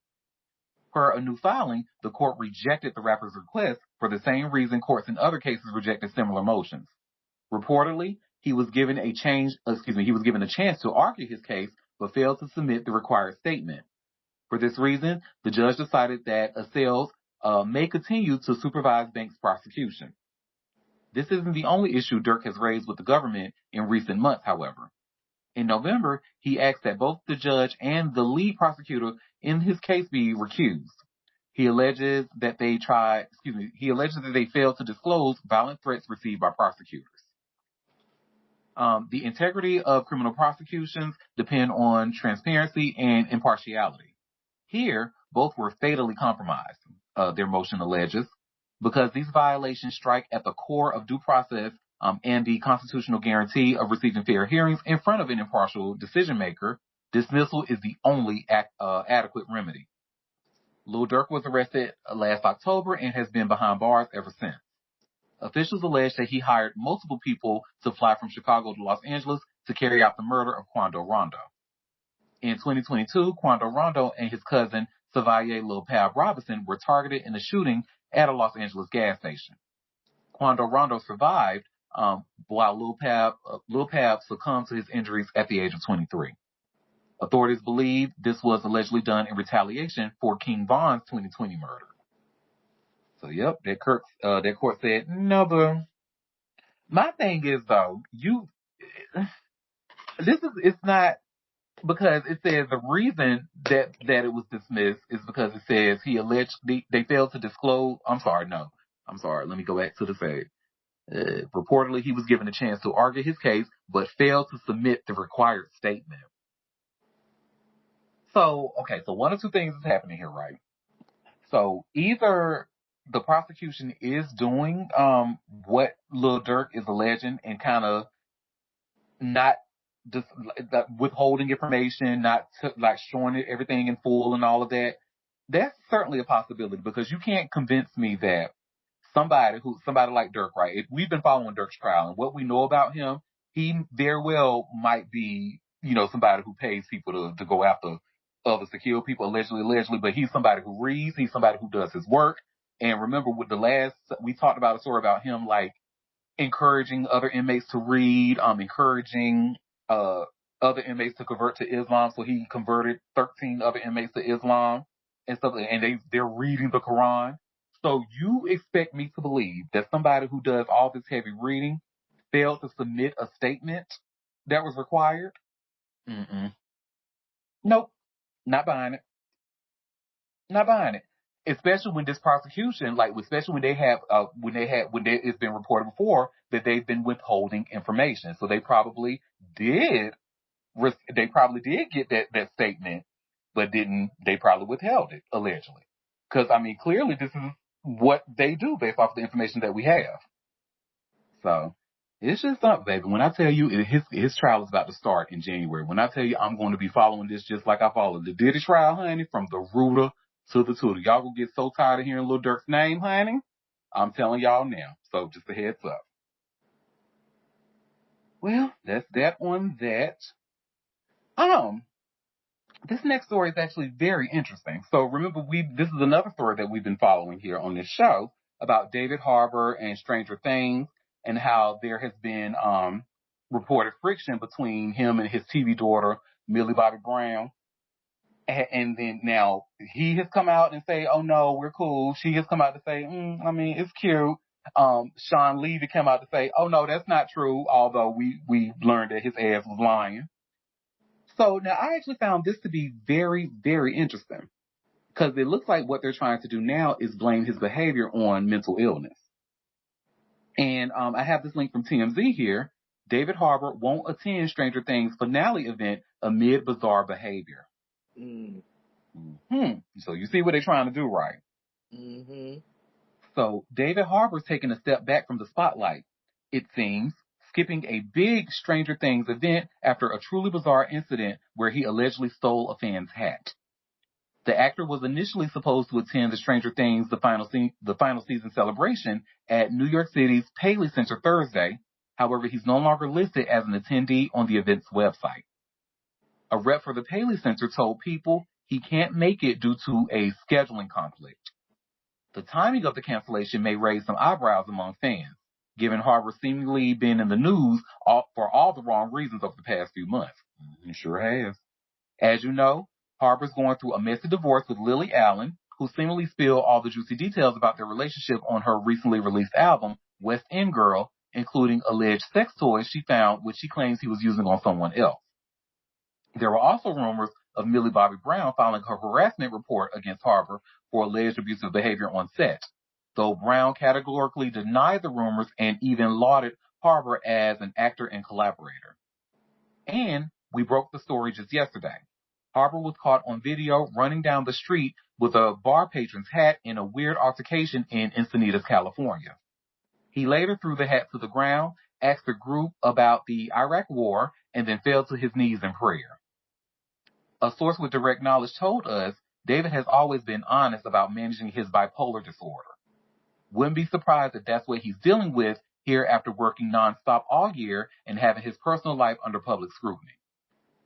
Speaker 1: Per a new filing, the court rejected the rapper's request for the same reason courts in other cases rejected similar motions. Reportedly, he was given a chance to argue his case, but failed to submit the required statement. For this reason, the judge decided that Assels may continue to supervise Banks' prosecution. This isn't the only issue Durk has raised with the government in recent months, however. In November, he asked that both the judge and the lead prosecutor in his case be recused. He alleges that they failed to disclose violent threats received by prosecutors. The integrity of criminal prosecutions depend on transparency and impartiality. Here, both were fatally compromised, their motion alleges, because these violations strike at the core of due process and the constitutional guarantee of receiving fair hearings in front of an impartial decision maker. Dismissal is the only adequate remedy. Lil Durk was arrested last October and has been behind bars ever since. Officials allege that he hired multiple people to fly from Chicago to Los Angeles to carry out the murder of Quando Rondo. In 2022, Quando Rondo and his cousin, Savaye Lil Pab Robinson, were targeted in a shooting at a Los Angeles gas station. Quando Rondo survived, while Lil Pab succumbed to his injuries at the age of 23. Authorities believe this was allegedly done in retaliation for King Von's 2020 murder. So, yep, that court said, no, boo. My thing is, though, it's not, because it says the reason that it was dismissed is because it says they failed to disclose. I'm sorry, let me go back to the page. Reportedly, he was given a chance to argue his case, but failed to submit the required statement. So, okay, so one of two things is happening here, right? So either the prosecution is doing what Lil Durk is alleging and kind of not just withholding information, not like showing it everything in full and all of that. That's certainly a possibility, because you can't convince me that somebody like Durk, right? If we've been following Durk's trial and what we know about him, he very well might be, somebody who pays people to go after others, to kill people, allegedly, but he's somebody who reads, he's somebody who does his work. And remember, with we talked about a story about him, like, encouraging other inmates to read, encouraging other inmates to convert to Islam. So he converted 13 other inmates to Islam and stuff, and they're reading the Quran. So you expect me to believe that somebody who does all this heavy reading failed to submit a statement that was required? Nope, not buying it. Not buying it. Especially when this prosecution, especially when it's been reported before that they've been withholding information. So they probably did get that statement, but they probably withheld it, allegedly. Because, I mean, clearly this is what they do based off the information that we have. So it's just something, baby. When I tell you his trial is about to start in January, when I tell you I'm going to be following this just like I followed the Diddy trial, honey, from the rooter to the tutor. Y'all will get so tired of hearing Lil Durk's name, honey. I'm telling y'all now. So just a heads up. Well, that's that on that. This next story is actually very interesting. So remember, this is another story that we've been following here on this show about David Harbour and Stranger Things, and how there has been reported friction between him and his TV daughter, Millie Bobby Brown. And then now he has come out and say, "Oh no, we're cool." She has come out to say, "I mean, it's cute." Sean Levy came out to say, "Oh no, that's not true." Although we learned that his ass was lying. So now I actually found this to be very, very interesting, because it looks like what they're trying to do now is blame his behavior on mental illness. And I have this link from TMZ here. David Harbour won't attend Stranger Things finale event amid bizarre behavior.
Speaker 2: Mm.
Speaker 1: So you see what they're trying to do, right?
Speaker 2: Mm-hmm.
Speaker 1: So David Harbour's taking a step back from the spotlight, it seems, skipping a big Stranger Things event after a truly bizarre incident where he allegedly stole a fan's hat. The actor was initially supposed to attend the Stranger Things the final season celebration at New York City's Paley Center Thursday. However, he's no longer listed as an attendee on the event's website. A rep for the Paley Center told People he can't make it due to a scheduling conflict. The timing of the cancellation may raise some eyebrows among fans, given Harbour seemingly been in the news for all the wrong reasons over the past few months. He sure has. As you know, Harbour's going through a messy divorce with Lily Allen, who seemingly spilled all the juicy details about their relationship on her recently released album, West End Girl, including alleged sex toys she found, which she claims he was using on someone else. There were also rumors of Millie Bobby Brown filing her harassment report against Harbour for alleged abusive behavior on set, though Brown categorically denied the rumors and even lauded Harbour as an actor and collaborator. And we broke the story just yesterday. Harbour was caught on video running down the street with a bar patron's hat in a weird altercation in Encinitas, California. He later threw the hat to the ground, asked the group about the Iraq War, and then fell to his knees in prayer. A source with direct knowledge told us David has always been honest about managing his bipolar disorder. Wouldn't be surprised if that's what he's dealing with here after working nonstop all year and having his personal life under public scrutiny.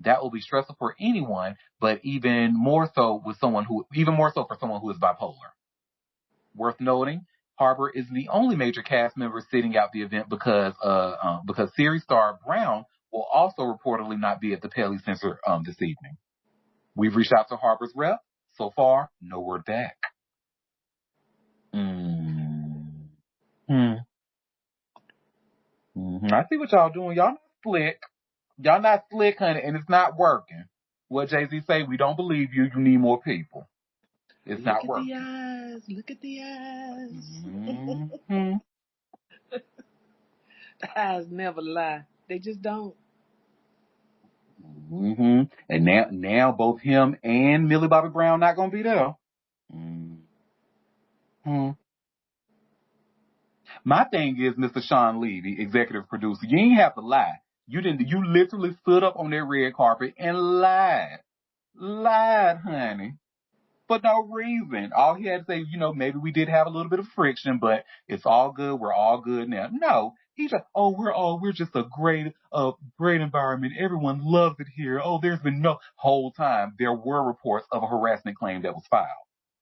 Speaker 1: That will be stressful for anyone, but even more so for someone who is bipolar. Worth noting, Harbour isn't the only major cast member sitting out the event because series star Brown will also reportedly not be at the Paley Center this evening. We've reached out to Harbour's rep. So far, no word back. I see what y'all doing. Y'all not slick. Y'all not slick, honey, and it's not working. What Jay-Z say, we don't believe you. You need more people. It's not working.
Speaker 2: Look at the eyes.
Speaker 1: Mm-hmm.
Speaker 2: The eyes never lie. They just don't.
Speaker 1: Mm-hmm. And now both him and Millie Bobby Brown not gonna be there. Mm-hmm. My thing is, Mr. Sean Levy, executive producer, you ain't have to lie. You literally stood up on that red carpet and lied. Lied, honey. For no reason. All he had to say, maybe we did have a little bit of friction, but it's all good. We're all good now. No, he's like, we're just a great environment. Everyone loves it here. Oh, there's been no whole time. There were reports of a harassment claim that was filed,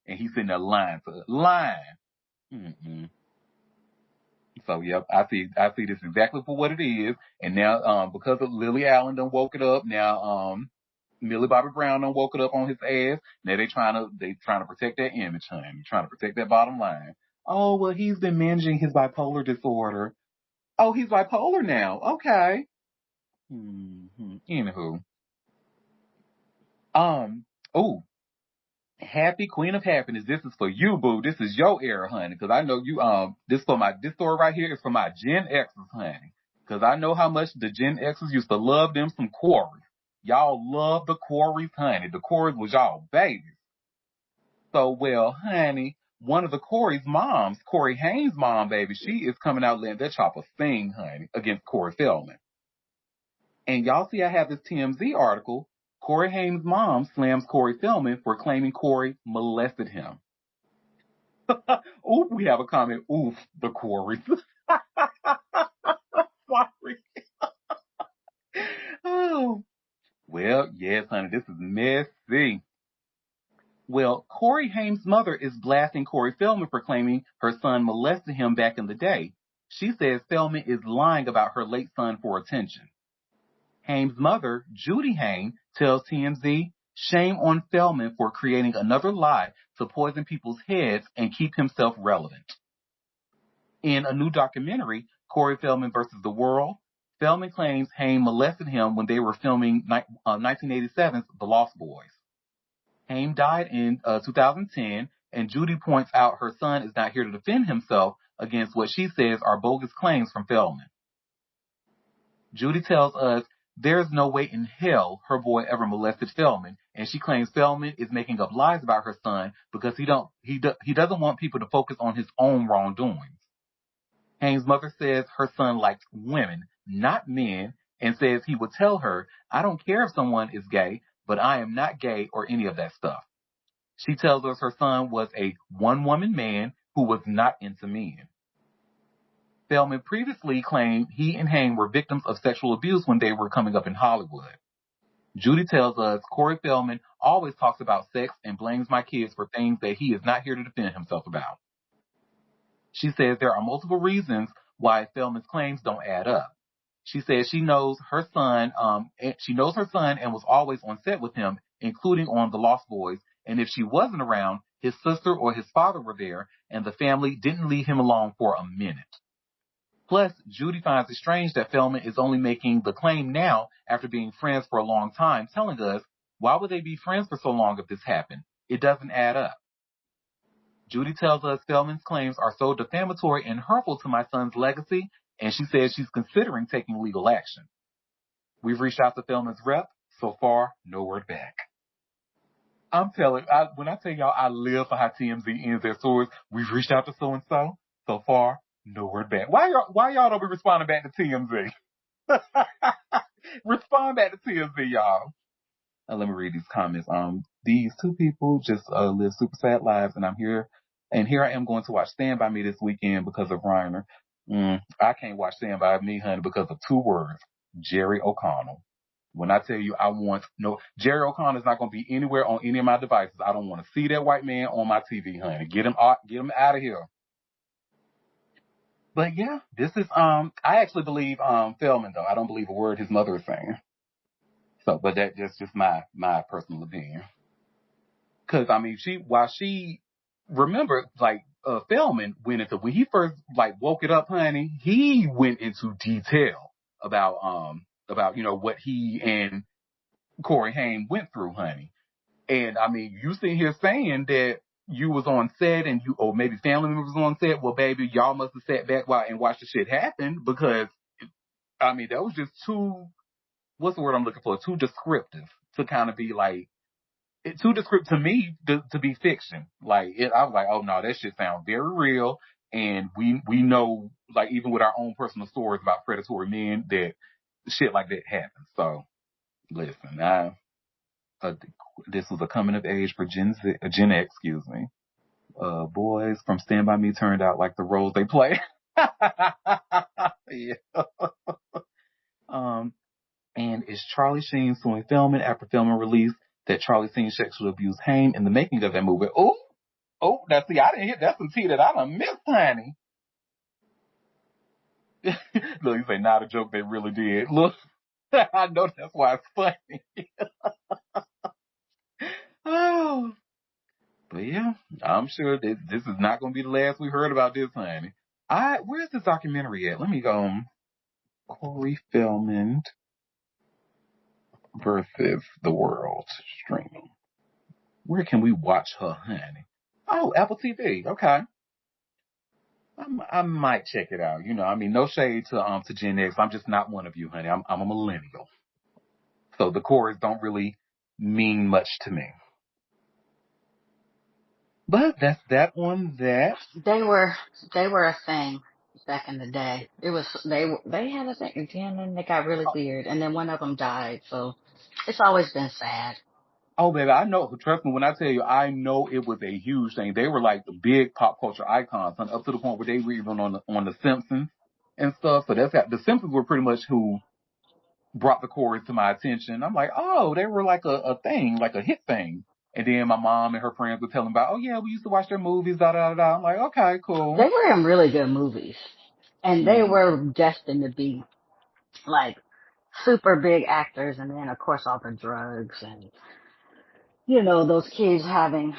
Speaker 1: and he's sitting there lying. Mm-mm. So, yep, I see this exactly for what it is. And now, because of Lily Allen done woke it up, now, Millie Bobby Brown done woke it up on his ass. Now they trying to protect that image, honey. Trying to protect that bottom line. Oh, well, he's been managing his bipolar disorder. Oh, he's bipolar now. Okay. Anywho. Oh, Happy Queen of Happiness. This is for you, boo. This is your era, honey. Cause I know you, this story right here is for my Gen Xers, honey. Cause I know how much the Gen Xers used to love them some Corey. Y'all love the Corys, honey. The Corys was y'all babies. So, well, honey, one of the Corey's moms, Corey Haim's mom, baby, she is coming out letting that chopper sing, honey, against Corey Feldman. And y'all see I have this TMZ article. Corey Haim's mom slams Corey Feldman for claiming Corey molested him. Ooh, we have a comment. Oof, the Corey. Sorry. Oh. Well, yes, honey, this is messy. Well, Corey Haim's mother is blasting Corey Feldman for claiming her son molested him back in the day. She says Feldman is lying about her late son for attention. Haim's mother, Judy Haim, tells TMZ, shame on Feldman for creating another lie to poison people's heads and keep himself relevant. In a new documentary, Corey Feldman versus the World, Feldman claims Haim molested him when they were filming 1987's The Lost Boys. Haim died in 2010, and Judy points out her son is not here to defend himself against what she says are bogus claims from Feldman. Judy tells us there's no way in hell her boy ever molested Feldman, and she claims Feldman is making up lies about her son because he doesn't want people to focus on his own wrongdoings. Haim's mother says her son likes women, not men, and says he would tell her, I don't care if someone is gay, but I am not gay or any of that stuff. She tells us her son was a one-woman man who was not into men. Feldman previously claimed he and Haim were victims of sexual abuse when they were coming up in Hollywood. Judy tells us Corey Feldman always talks about sex and blames my kids for things that he is not here to defend himself about. She says there are multiple reasons why Feldman's claims don't add up. She says she knows her son and was always on set with him, including on The Lost Boys, and if she wasn't around, his sister or his father were there, and the family didn't leave him alone for a minute. Plus, Judy finds it strange that Feldman is only making the claim now after being friends for a long time, telling us, why would they be friends for so long if this happened? It doesn't add up. Judy tells us Feldman's claims are so defamatory and hurtful to my son's legacy, and she says she's considering taking legal action. We've reached out to Feldman's rep. So far, no word back. I'm telling, when I tell y'all I live for how TMZ ends their stories, we've reached out to so-and-so. So far, no word back. Why y'all don't be responding back to TMZ? Respond back to TMZ, y'all. Let me read these comments. These two people just live super sad lives, and here I am going to watch Stand By Me this weekend because of Reiner. I can't watch Stand By Me, honey, because of two words: Jerry O'Connell. When I tell you Jerry O'Connell is not going to be anywhere on any of my devices. I don't want to see that white man on my TV, honey. Get him out of here. But yeah, this is I actually believe Feldman though. I don't believe a word his mother is saying. So, but that's just my personal opinion. Cause I mean, remember, Feldman went into, when he first, woke it up, honey, he went into detail about, what he and Corey Haim went through, honey. And I mean, you sitting here saying that you was on set or maybe family members was on set. Well, baby, y'all must have sat back and watched the shit happen because, I mean, that was just what's the word I'm looking for? Too descriptive to kind of be too descriptive to me to be fiction. I was like, oh no, that shit sounds very real. And we know, even with our own personal stories about predatory men, that shit like that happens. So listen, this was a coming of age for Gen X, excuse me. Boys from Stand By Me turned out like the roles they play. Yeah. And is Charlie Sheen suing Feldman after Feldman released that Charlie Sheen sexually abused Haim in the making of that movie? Oh, that's I didn't hit. That's some tea that I done missed, honey. Look, you say not a joke. They really did. Look, I know that's why it's funny. Oh, but yeah, I'm sure that this is not going to be the last we heard about this, honey. Where's this documentary at? Let me go. Corey Feldman versus the World streaming. Where can we watch her, honey? Oh, Apple TV. Okay. I might check it out. I mean, no shade to Gen X. I'm just not one of you, honey. I'm a millennial. So the Corys don't really mean much to me. But that's that on that.
Speaker 3: They were a thing back in the day. They had a thing, and then they got really weird, and then one of them died. So it's always been sad.
Speaker 1: Oh, baby, I know. Trust me when I tell you, I know it was a huge thing. They were like the big pop culture icons, up to the point where they were even on the Simpsons and stuff. So the Simpsons were pretty much who brought the chorus to my attention. I'm like, oh, they were like a thing, like a hit thing. And then my mom and her friends were telling about, oh yeah, we used to watch their movies, da da da. I'm like, okay, cool.
Speaker 3: They were in really good movies. And they
Speaker 1: Mm-hmm.
Speaker 3: were destined to be like super big actors, and then of course all the drugs and those kids having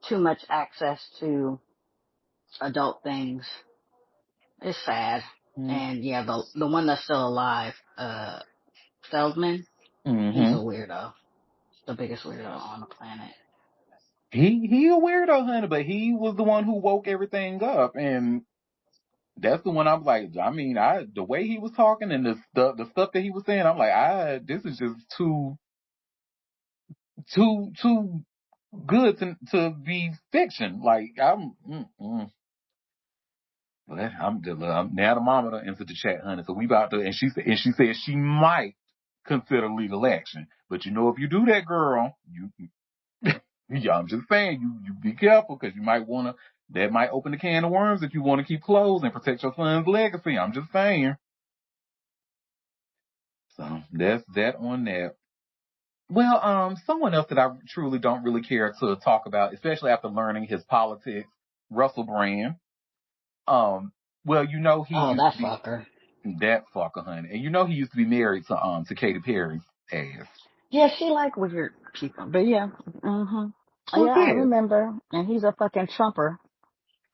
Speaker 3: too much access to adult things. It's sad. And yeah, the one that's still alive, Feldman, he's a
Speaker 1: Mm-hmm.
Speaker 3: weirdo. The biggest weirdo on the planet.
Speaker 1: He a weirdo, honey, but he was the one who woke everything up, and that's the one I'm like, I mean, the way he was talking and the stuff that he was saying, I'm like, this is just too good to be fiction. Like but now the mama done entered the chat, honey. So we about to, and she said she might consider legal action, but if you do that, girl, yeah, I'm just saying, you be careful because you might want to. That might open the can of worms if you want to keep closed and protect your son's legacy. I'm just saying. So that's that on that. Well, someone else that I truly don't really care to talk about, especially after learning his politics, Russell Brand. Um, well, he
Speaker 3: Oh,
Speaker 1: used to
Speaker 3: that
Speaker 1: be
Speaker 3: fucker.
Speaker 1: that fucker, honey, and he used to be married to Katy Perry's ass.
Speaker 3: Yeah, she like weird people, but yeah. Mhm.
Speaker 1: Who
Speaker 3: Yeah, I
Speaker 1: cares?
Speaker 3: remember. And he's a fucking Trumper.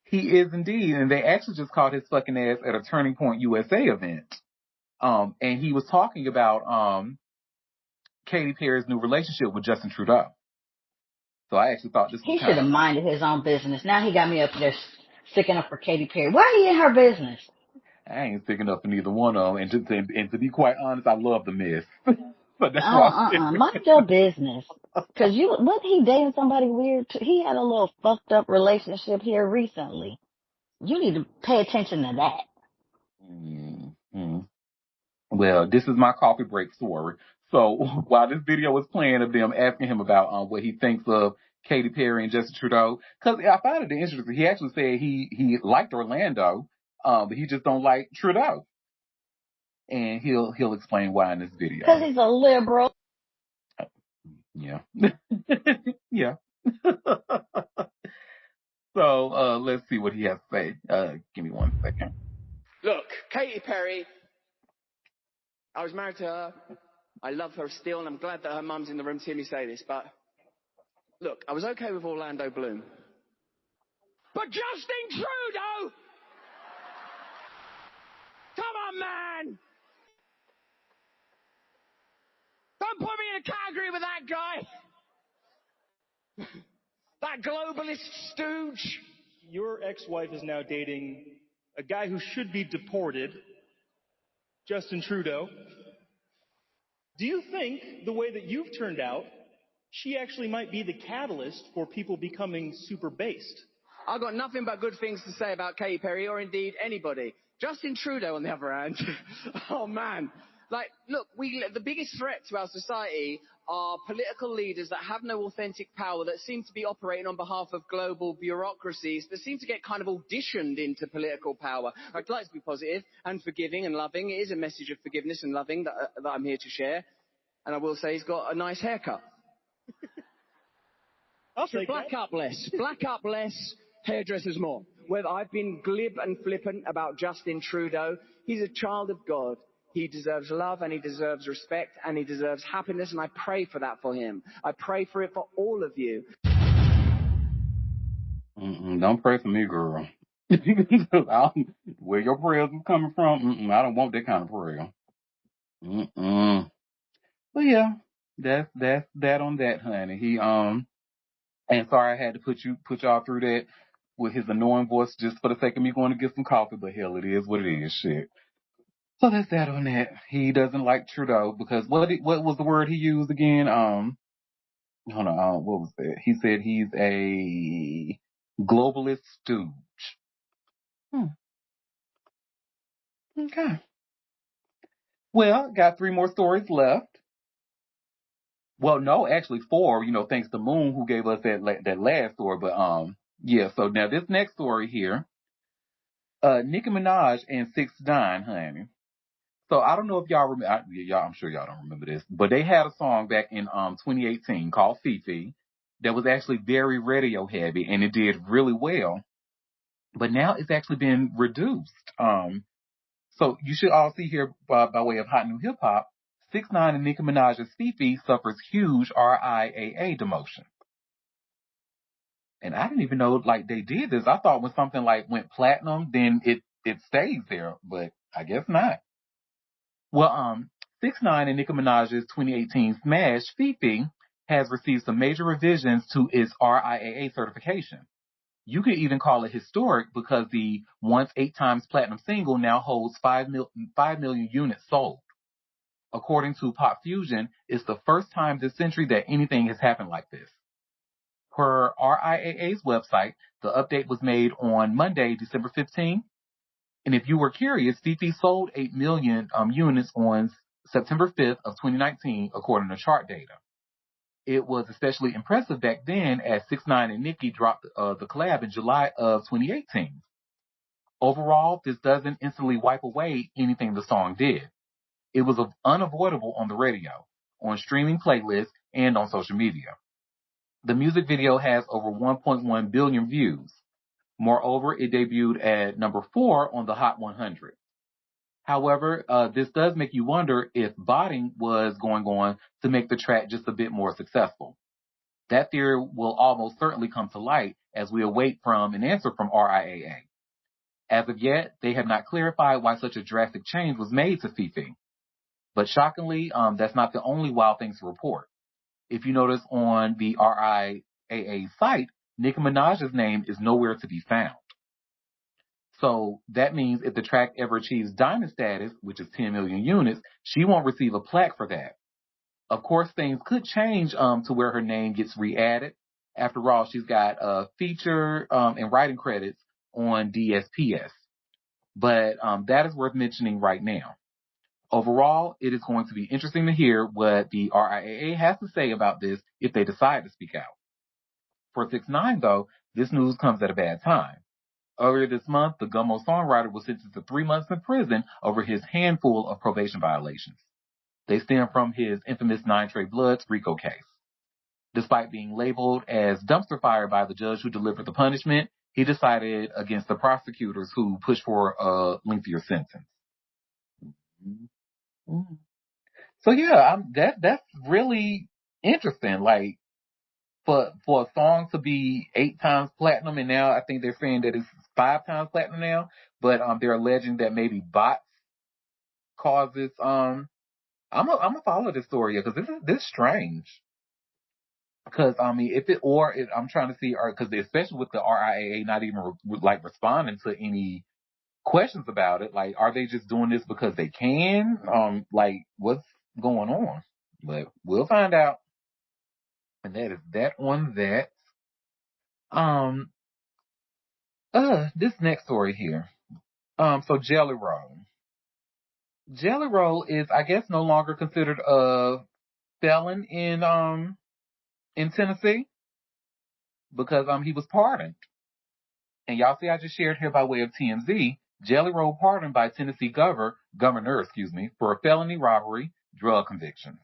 Speaker 1: He is indeed, and they actually just caught his fucking ass at a Turning Point USA event. And he was talking about Katy Perry's new relationship with Justin Trudeau. So I actually thought this was
Speaker 3: He should
Speaker 1: kind
Speaker 3: have
Speaker 1: of funny.
Speaker 3: minded his own business. Now he got me up there sticking up for Katy Perry. Why he in her business?
Speaker 1: I ain't sticking up for neither one of them. And to be quite honest, I love the mess. But that's why I'm sticking.
Speaker 3: Mind your business. Cause wasn't he dating somebody weird too? He had a little fucked up relationship here recently. You need to pay attention to that.
Speaker 1: Mm-hmm. Well, this is my coffee break story. So while this video was playing of them asking him about what he thinks of Katy Perry and Justin Trudeau, because I found it interesting. He actually said he liked Orlando, but he just don't like Trudeau, and he'll explain why in this
Speaker 3: Cause
Speaker 1: video.
Speaker 3: he's a liberal.
Speaker 1: Yeah, yeah. So let's see what he has to say. Give me 1 second.
Speaker 8: Look, Katy Perry, I was married to her. I love her still, and I'm glad that her mum's in the room to hear me say this, but look, I was okay with Orlando Bloom. But Justin Trudeau! Come on, man! Don't put me in a category with that guy! That globalist stooge!
Speaker 9: Your ex-wife is now dating a guy who should be deported, Justin Trudeau. Do you think the way that you've turned out, she actually might be the catalyst for people becoming super based?
Speaker 8: I've got nothing but good things to say about Katy Perry, or indeed anybody. Justin Trudeau, on the other hand, oh man. Like, look, the biggest threat to our society are political leaders that have no authentic power, that seem to be operating on behalf of global bureaucracies, that seem to get kind of auditioned into political power. I'd like to be positive and forgiving and loving. It is a message of forgiveness and loving that I'm here to share. And I will say he's got a nice haircut.
Speaker 9: I'll take
Speaker 8: Black
Speaker 9: that.
Speaker 8: up less. Black up less. Hairdressers more. Whether I've been glib and flippant about Justin Trudeau, he's a child of God. He deserves love and he deserves respect and he deserves happiness, and I pray for that for him. I pray for it for all of you.
Speaker 1: Don't pray for me, girl. Where your prayers is coming from, I don't want that kind of prayer. But yeah, that's that on that, honey. And sorry I had to put y'all through that with his annoying voice just for the sake of me going to get some coffee, but hell, it is what it is, shit. So that's that on that. He doesn't like Trudeau because what was the word he used again? Hold on, what was that? He said he's a globalist stooge. Okay. Well, got 3 more stories left. Well, no, actually 4. Thanks to Moon who gave us that last story. But yeah. So now this next story here, Nicki Minaj and 6ix9ine, honey. So I don't know if y'all remember. Y'all, I'm sure y'all don't remember this, but they had a song back in 2018 called Fifi that was actually very radio heavy, and it did really well. But now it's actually been reduced. So you should all see here by way of hot new hip hop, 6ix9ine and Nicki Minaj's Fifi suffers huge RIAA demotion. And I didn't even know like they did this. I thought when something like went platinum, then it stays there, but I guess not. Well, 6ix9ine and Nicki Minaj's 2018 smash Fifi has received some major revisions to its RIAA certification. You could even call it historic because the once 8 times platinum single now holds 5 million units sold. According to Pop Fusion, it's the first time this century that anything has happened like this. Per RIAA's website, the update was made on Monday, December 15th. And if you were curious, Fifi sold 8 million units on September 5th of 2019, according to chart data. It was especially impressive back then as 6ix9ine and Nicki dropped the collab in July of 2018. Overall, this doesn't instantly wipe away anything the song did. It was unavoidable on the radio, on streaming playlists, and on social media. The music video has over 1.1 billion views. Moreover, it debuted at number 4 on the Hot 100. However, this does make you wonder if botting was going on to make the track just a bit more successful. That theory will almost certainly come to light as we await an answer from RIAA. As of yet, they have not clarified why such a drastic change was made to Fifi. But shockingly, that's not the only wild thing to report. If you notice on the RIAA site, Nicki Minaj's name is nowhere to be found. So that means if the track ever achieves diamond status, which is 10 million units, she won't receive a plaque for that. Of course, things could change to where her name gets re-added. After all, she's got feature and writing credits on DSPS. But that is worth mentioning right now. Overall, it is going to be interesting to hear what the RIAA has to say about this if they decide to speak out. For 6ix9ine, though, this news comes at a bad time. Earlier this month, the Gummo songwriter was sentenced to 3 months in prison over his handful of probation violations. They stem from his infamous 9 Trey Bloods RICO case. Despite being labeled as dumpster fire by the judge who delivered the punishment, he decided against the prosecutors who pushed for a lengthier sentence. Mm-hmm. So yeah, that's really interesting. Like for a song to be 8 times platinum, and now I think they're saying that it's 5 times platinum now, but they're alleging that maybe bots causes. I'm gonna follow this story because this is strange. Because I mean, I'm trying to see, because especially with the RIAA not even like responding to any questions about it, like are they just doing this because they can? Like what's going on? But we'll find out. And that is that on that. This next story here. So Jelly Roll. Jelly Roll is, I guess, no longer considered a felon in Tennessee because he was pardoned. And y'all see, I just shared here by way of TMZ, Jelly Roll pardoned by Tennessee governor, for a felony robbery, drug convictions.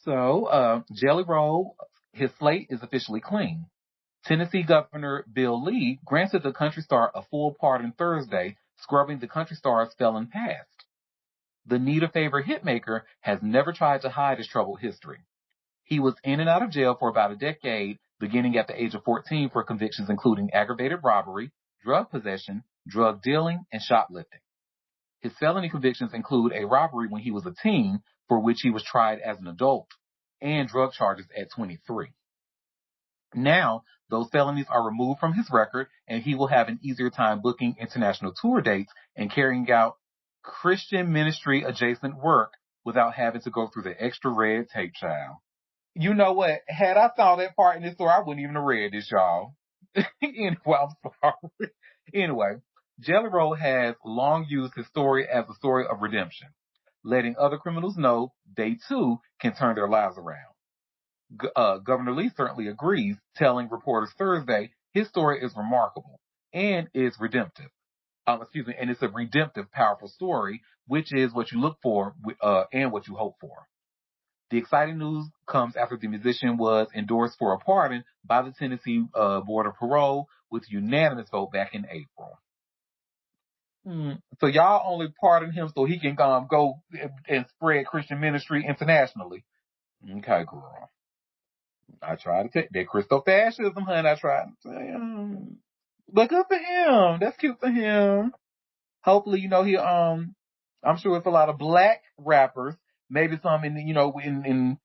Speaker 1: So, Jelly Roll, his slate is officially clean. Tennessee Governor Bill Lee granted the country star a full pardon Thursday, scrubbing the country star's felon past. The need-a-favor hitmaker has never tried to hide his troubled history. He was in and out of jail for about a decade, beginning at the age of 14 for convictions including aggravated robbery, drug possession, drug dealing, and shoplifting. His felony convictions include a robbery when he was a teen, for which he was tried as an adult, and drug charges at 23. Now, those felonies are removed from his record, and he will have an easier time booking international tour dates and carrying out Christian ministry adjacent work without having to go through the extra red tape, child. You know what? Had I saw that part in this story, I wouldn't even have read this, y'all. Anyway, I'm sorry. Anyway, Jelly Roll has long used his story as a story of redemption, letting other criminals know they too can turn their lives around. Governor Lee certainly agrees, telling reporters Thursday his story is remarkable and is redemptive. and it's a redemptive, powerful story, which is what you look for, and what you hope for. The exciting news comes after the musician was endorsed for a pardon by the Tennessee Board of Parole with unanimous vote back in April. So y'all only pardon him so he can go and spread Christian ministry internationally. Okay, girl. I tried to take that Christofascism, honey. I tried to say, but good for him. That's cute for him. Hopefully, he I'm sure it's a lot of black rappers, maybe some in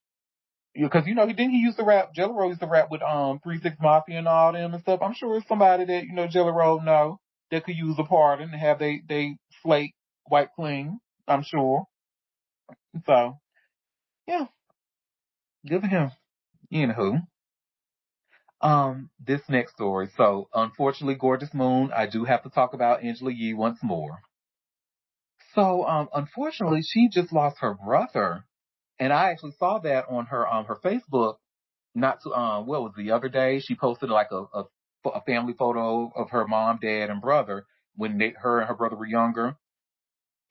Speaker 1: because he used to rap. Jelly Roll used to rap with 3 6 Mafia and all them and stuff. I'm sure it's somebody that Jelly Roll know that could use a pardon and have they slate wipe clean. I'm sure. So yeah, good for him. Anywho, this next story. So unfortunately, Gorgeous Moon, I do have to talk about Angela Yee once more. So unfortunately, she just lost her brother, and I actually saw that on her Facebook. Not too what was the other day? She posted like a family photo of her mom, dad, and brother when her and her brother were younger,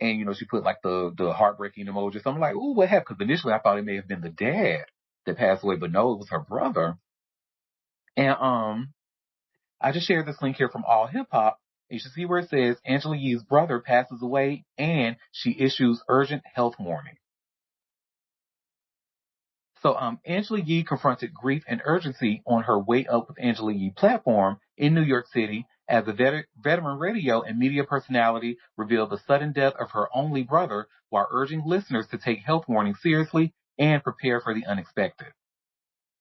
Speaker 1: and she put like the heartbreaking emoji. So I'm like, ooh, what happened? Because initially I thought it may have been the dad that passed away, but no, it was her brother. And I just shared this link here from All Hip Hop. You should see where it says Angela Yee's brother passes away and she issues urgent health warning. So Angela Yee confronted grief and urgency on her Wait Up with Angela Yee platform in New York City as a veteran radio and media personality revealed the sudden death of her only brother while urging listeners to take health warnings seriously and prepare for the unexpected.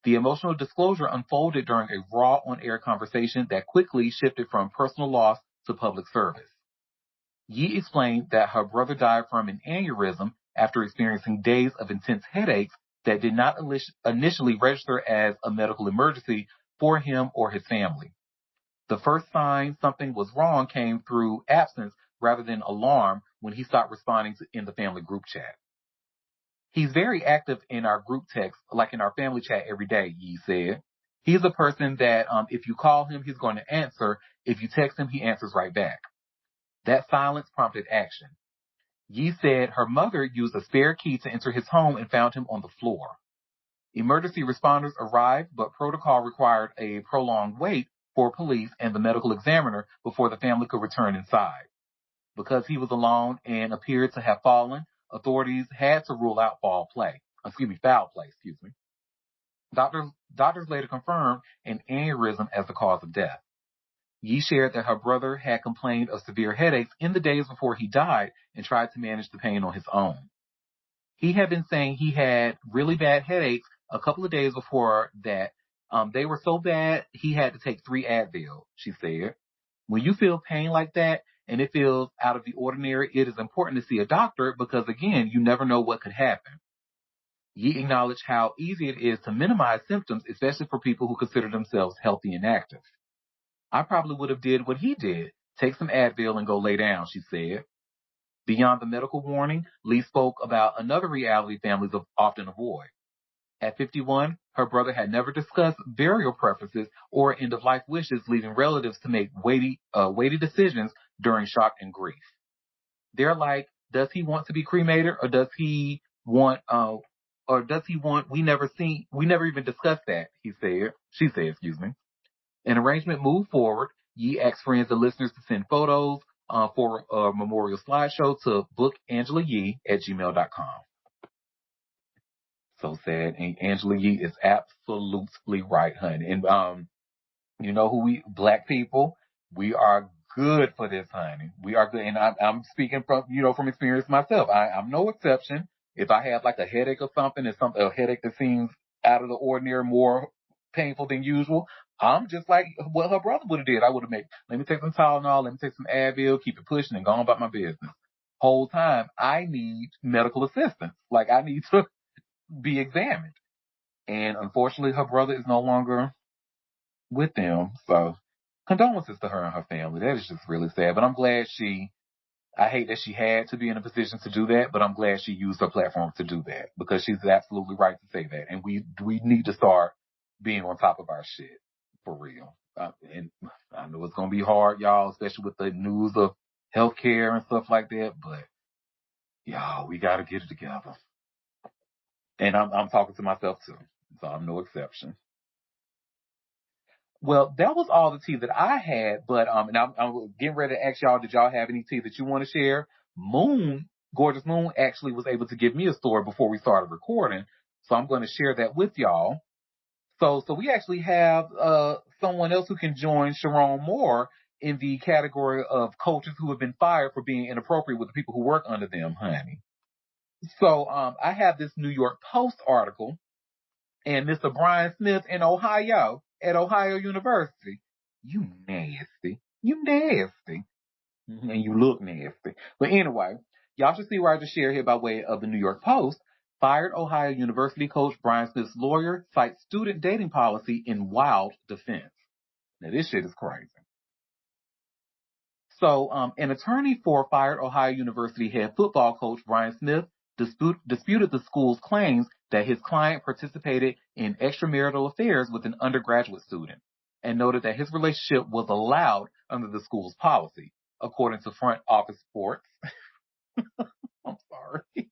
Speaker 1: The emotional disclosure unfolded during a raw on-air conversation that quickly shifted from personal loss to public service. Yee explained that her brother died from an aneurysm after experiencing days of intense headaches that did not initially register as a medical emergency for him or his family. The first sign something was wrong came through absence rather than alarm when he stopped responding in the family group chat. He's very active in our group text, like in our family chat every day, Yee said. He's a person that if you call him, he's going to answer. If you text him, he answers right back. That silence prompted action. Yee said her mother used a spare key to enter his home and found him on the floor. Emergency responders arrived, but protocol required a prolonged wait for police and the medical examiner before the family could return inside. Because he was alone and appeared to have fallen, authorities had to rule out foul play. Doctors later confirmed an aneurysm as the cause of death. Yee shared that her brother had complained of severe headaches in the days before he died and tried to manage the pain on his own. He had been saying he had really bad headaches a couple of days before that. They were so bad he had to take 3 Advil, she said. When you feel pain like that and it feels out of the ordinary, it is important to see a doctor because, again, you never know what could happen. Yee acknowledged how easy it is to minimize symptoms, especially for people who consider themselves healthy and active. I probably would have did what he did, take some Advil and go lay down, she said. Beyond the medical warning, Lee spoke about another reality families often avoid. At 51, her brother had never discussed burial preferences or end-of-life wishes, leaving relatives to make weighty decisions during shock and grief. They're like, does he want to be cremated or does he want, we never even discussed that, she said, excuse me. An arrangement moved forward. Yee asked friends and listeners to send photos for a memorial slideshow to bookangelaYee@gmail.com. So sad. And Angela Yee is absolutely right, honey. And you know who black people, we are good for this, honey. We are good. And I'm speaking from experience myself. I'm no exception. If I have like a headache or something, a headache that seems out of the ordinary, more painful than usual, I'm just like what her brother would have did. I would have made, let me take some Tylenol, let me take some Advil, keep it pushing and go on about my business. Whole time, I need medical assistance. Like I need to be examined. And unfortunately, her brother is no longer with them. So condolences to her and her family. That is just really sad. But I'm glad I hate that she had to be in a position to do that, but I'm glad she used her platform to do that because she's absolutely right to say that. And we need to start being on top of our shit for real. And I know it's going to be hard, y'all, especially with the news of healthcare and stuff like that. But y'all, we got to get it together. And I'm talking to myself too, so I'm no exception. Well, that was all the tea that I had, but and I'm getting ready to ask y'all, did y'all have any tea that you want to share? Gorgeous Moon actually was able to give me a story before we started recording, so I'm going to share that with y'all. So we actually have someone else who can join Sharon Moore in the category of coaches who have been fired for being inappropriate with the people who work under them, honey. So I have this New York Post article, and Mr. Brian Smith in Ohio at Ohio University. You nasty. You nasty. And you look nasty. But anyway, y'all should see where I just shared here by way of the New York Post. Fired Ohio University coach Brian Smith's lawyer cites student dating policy in wild defense. Now this shit is crazy. So, an attorney for fired Ohio University head football coach Brian Smith disputed the school's claims that his client participated in extramarital affairs with an undergraduate student and noted that his relationship was allowed under the school's policy, according to Front Office Sports. I'm sorry.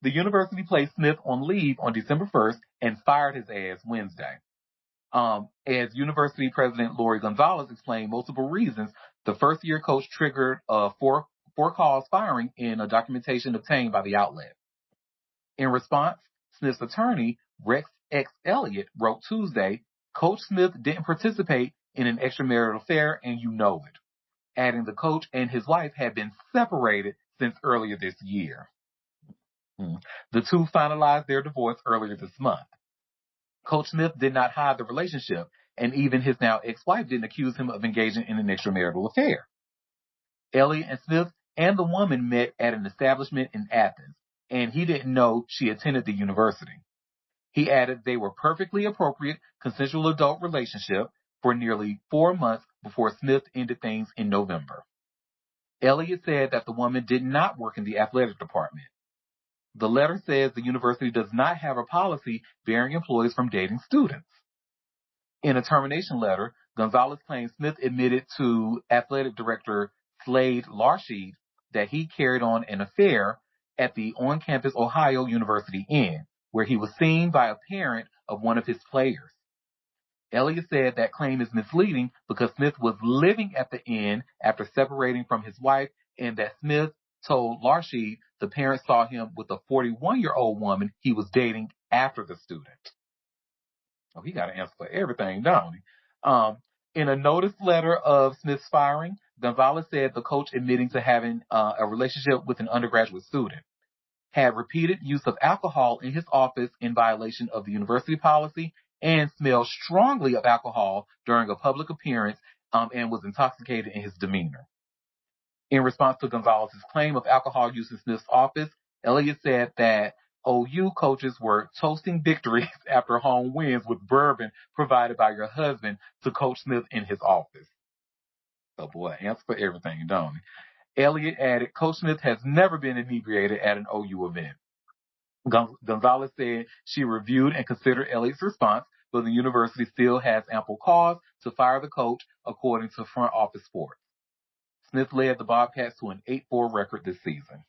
Speaker 1: The university placed Smith on leave on December 1st and fired his ass Wednesday. As university president Lori Gonzalez explained multiple reasons, the first-year coach triggered a for-cause firing in a documentation obtained by the outlet. In response, Smith's attorney, Rex X. Elliott, wrote Tuesday, Coach Smith didn't participate in an extramarital affair, and you know it, adding the coach and his wife had been separated since earlier this year. The two finalized their divorce earlier this month. Coach Smith did not hide the relationship, and even his now ex-wife didn't accuse him of engaging in an extramarital affair. Elliott and Smith and the woman met at an establishment in Athens, and he didn't know she attended the university. He added they were perfectly appropriate consensual adult relationship for nearly 4 months before Smith ended things in November. Elliott said that the woman did not work in the athletic department. The letter says the university does not have a policy barring employees from dating students. In a termination letter, Gonzalez claims Smith admitted to athletic director Slade Larsheed that he carried on an affair at the on-campus Ohio University Inn, where he was seen by a parent of one of his players. Elliott said that claim is misleading because Smith was living at the inn after separating from his wife, and that Smith told Larsheed the parent saw him with a 41-year-old woman he was dating after the student. Oh, he got to answer for everything, don't he? In a notice letter of Smith's firing, Gonzalez said the coach admitting to having a relationship with an undergraduate student, had repeated use of alcohol in his office in violation of the university policy, and smelled strongly of alcohol during a public appearance and was intoxicated in his demeanor. In response to Gonzalez's claim of alcohol use in Smith's office, Elliott said that OU coaches were toasting victories after home wins with bourbon provided by your husband to Coach Smith in his office. Oh boy, answer for everything, don't he? Elliott added, Coach Smith has never been inebriated at an OU event. Gonzalez said she reviewed and considered Elliott's response, but the university still has ample cause to fire the coach, according to Front Office Sports. Smith led the Bobcats to an 8-4 record this season.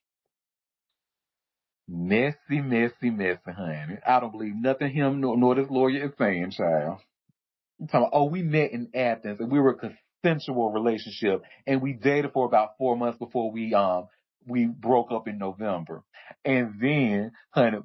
Speaker 1: Messy, messy, messy, honey. I don't believe nothing him nor this lawyer is saying, child. I'm talking about, we met in Athens and we were a consensual relationship and we dated for about 4 months before we broke up in November. And then, honey,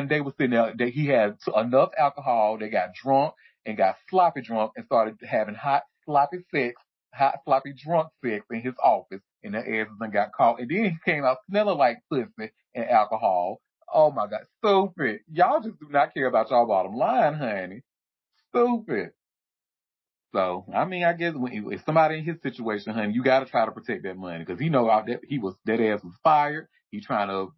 Speaker 1: they were sitting there, he had enough alcohol, they got drunk and got sloppy drunk and started having hot, sloppy drunk sex in his office, and their asses and got caught. And then he came out smelling like pussy and alcohol. Oh my God, stupid. Y'all just do not care about y'all bottom line, honey. Stupid. So, I mean, I guess if somebody in his situation, honey, you got to try to protect that money because he know that ass was fired. He trying to,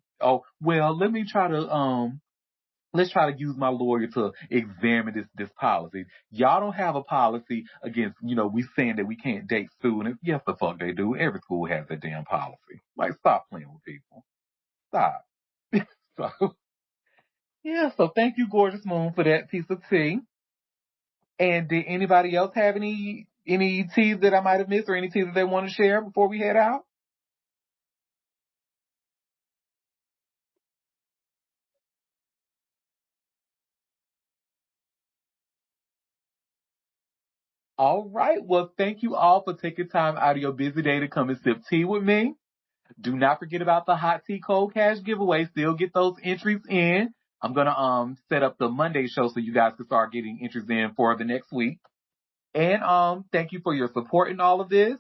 Speaker 1: let's try to use my lawyer to examine this policy. Y'all don't have a policy against, we saying that we can't date students. Yes, the fuck they do. Every school has that damn policy. Like, stop playing with people. Stop. So thank you, Gorgeous Moon, for that piece of tea. And did anybody else have any tea that I might have missed or any tea that they want to share before we head out? All right. Well, thank you all for taking time out of your busy day to come and sip tea with me. Do not forget about the hot tea cold cash giveaway. Still get those entries in. I'm gonna set up the Monday show so you guys can start getting entries in for the next week. And thank you for your support in all of this.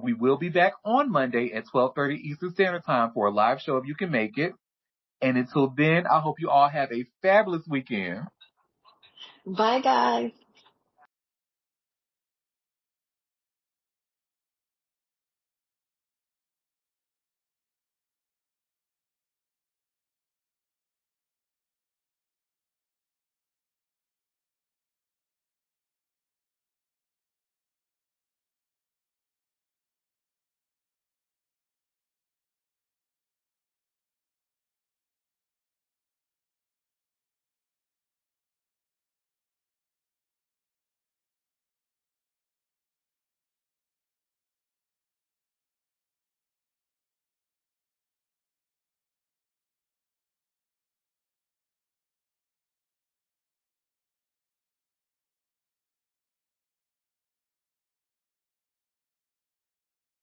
Speaker 1: We will be back on Monday at 12:30 Eastern Standard Time for a live show if you can make it. And until then, I hope you all have a fabulous weekend.
Speaker 4: Bye, guys.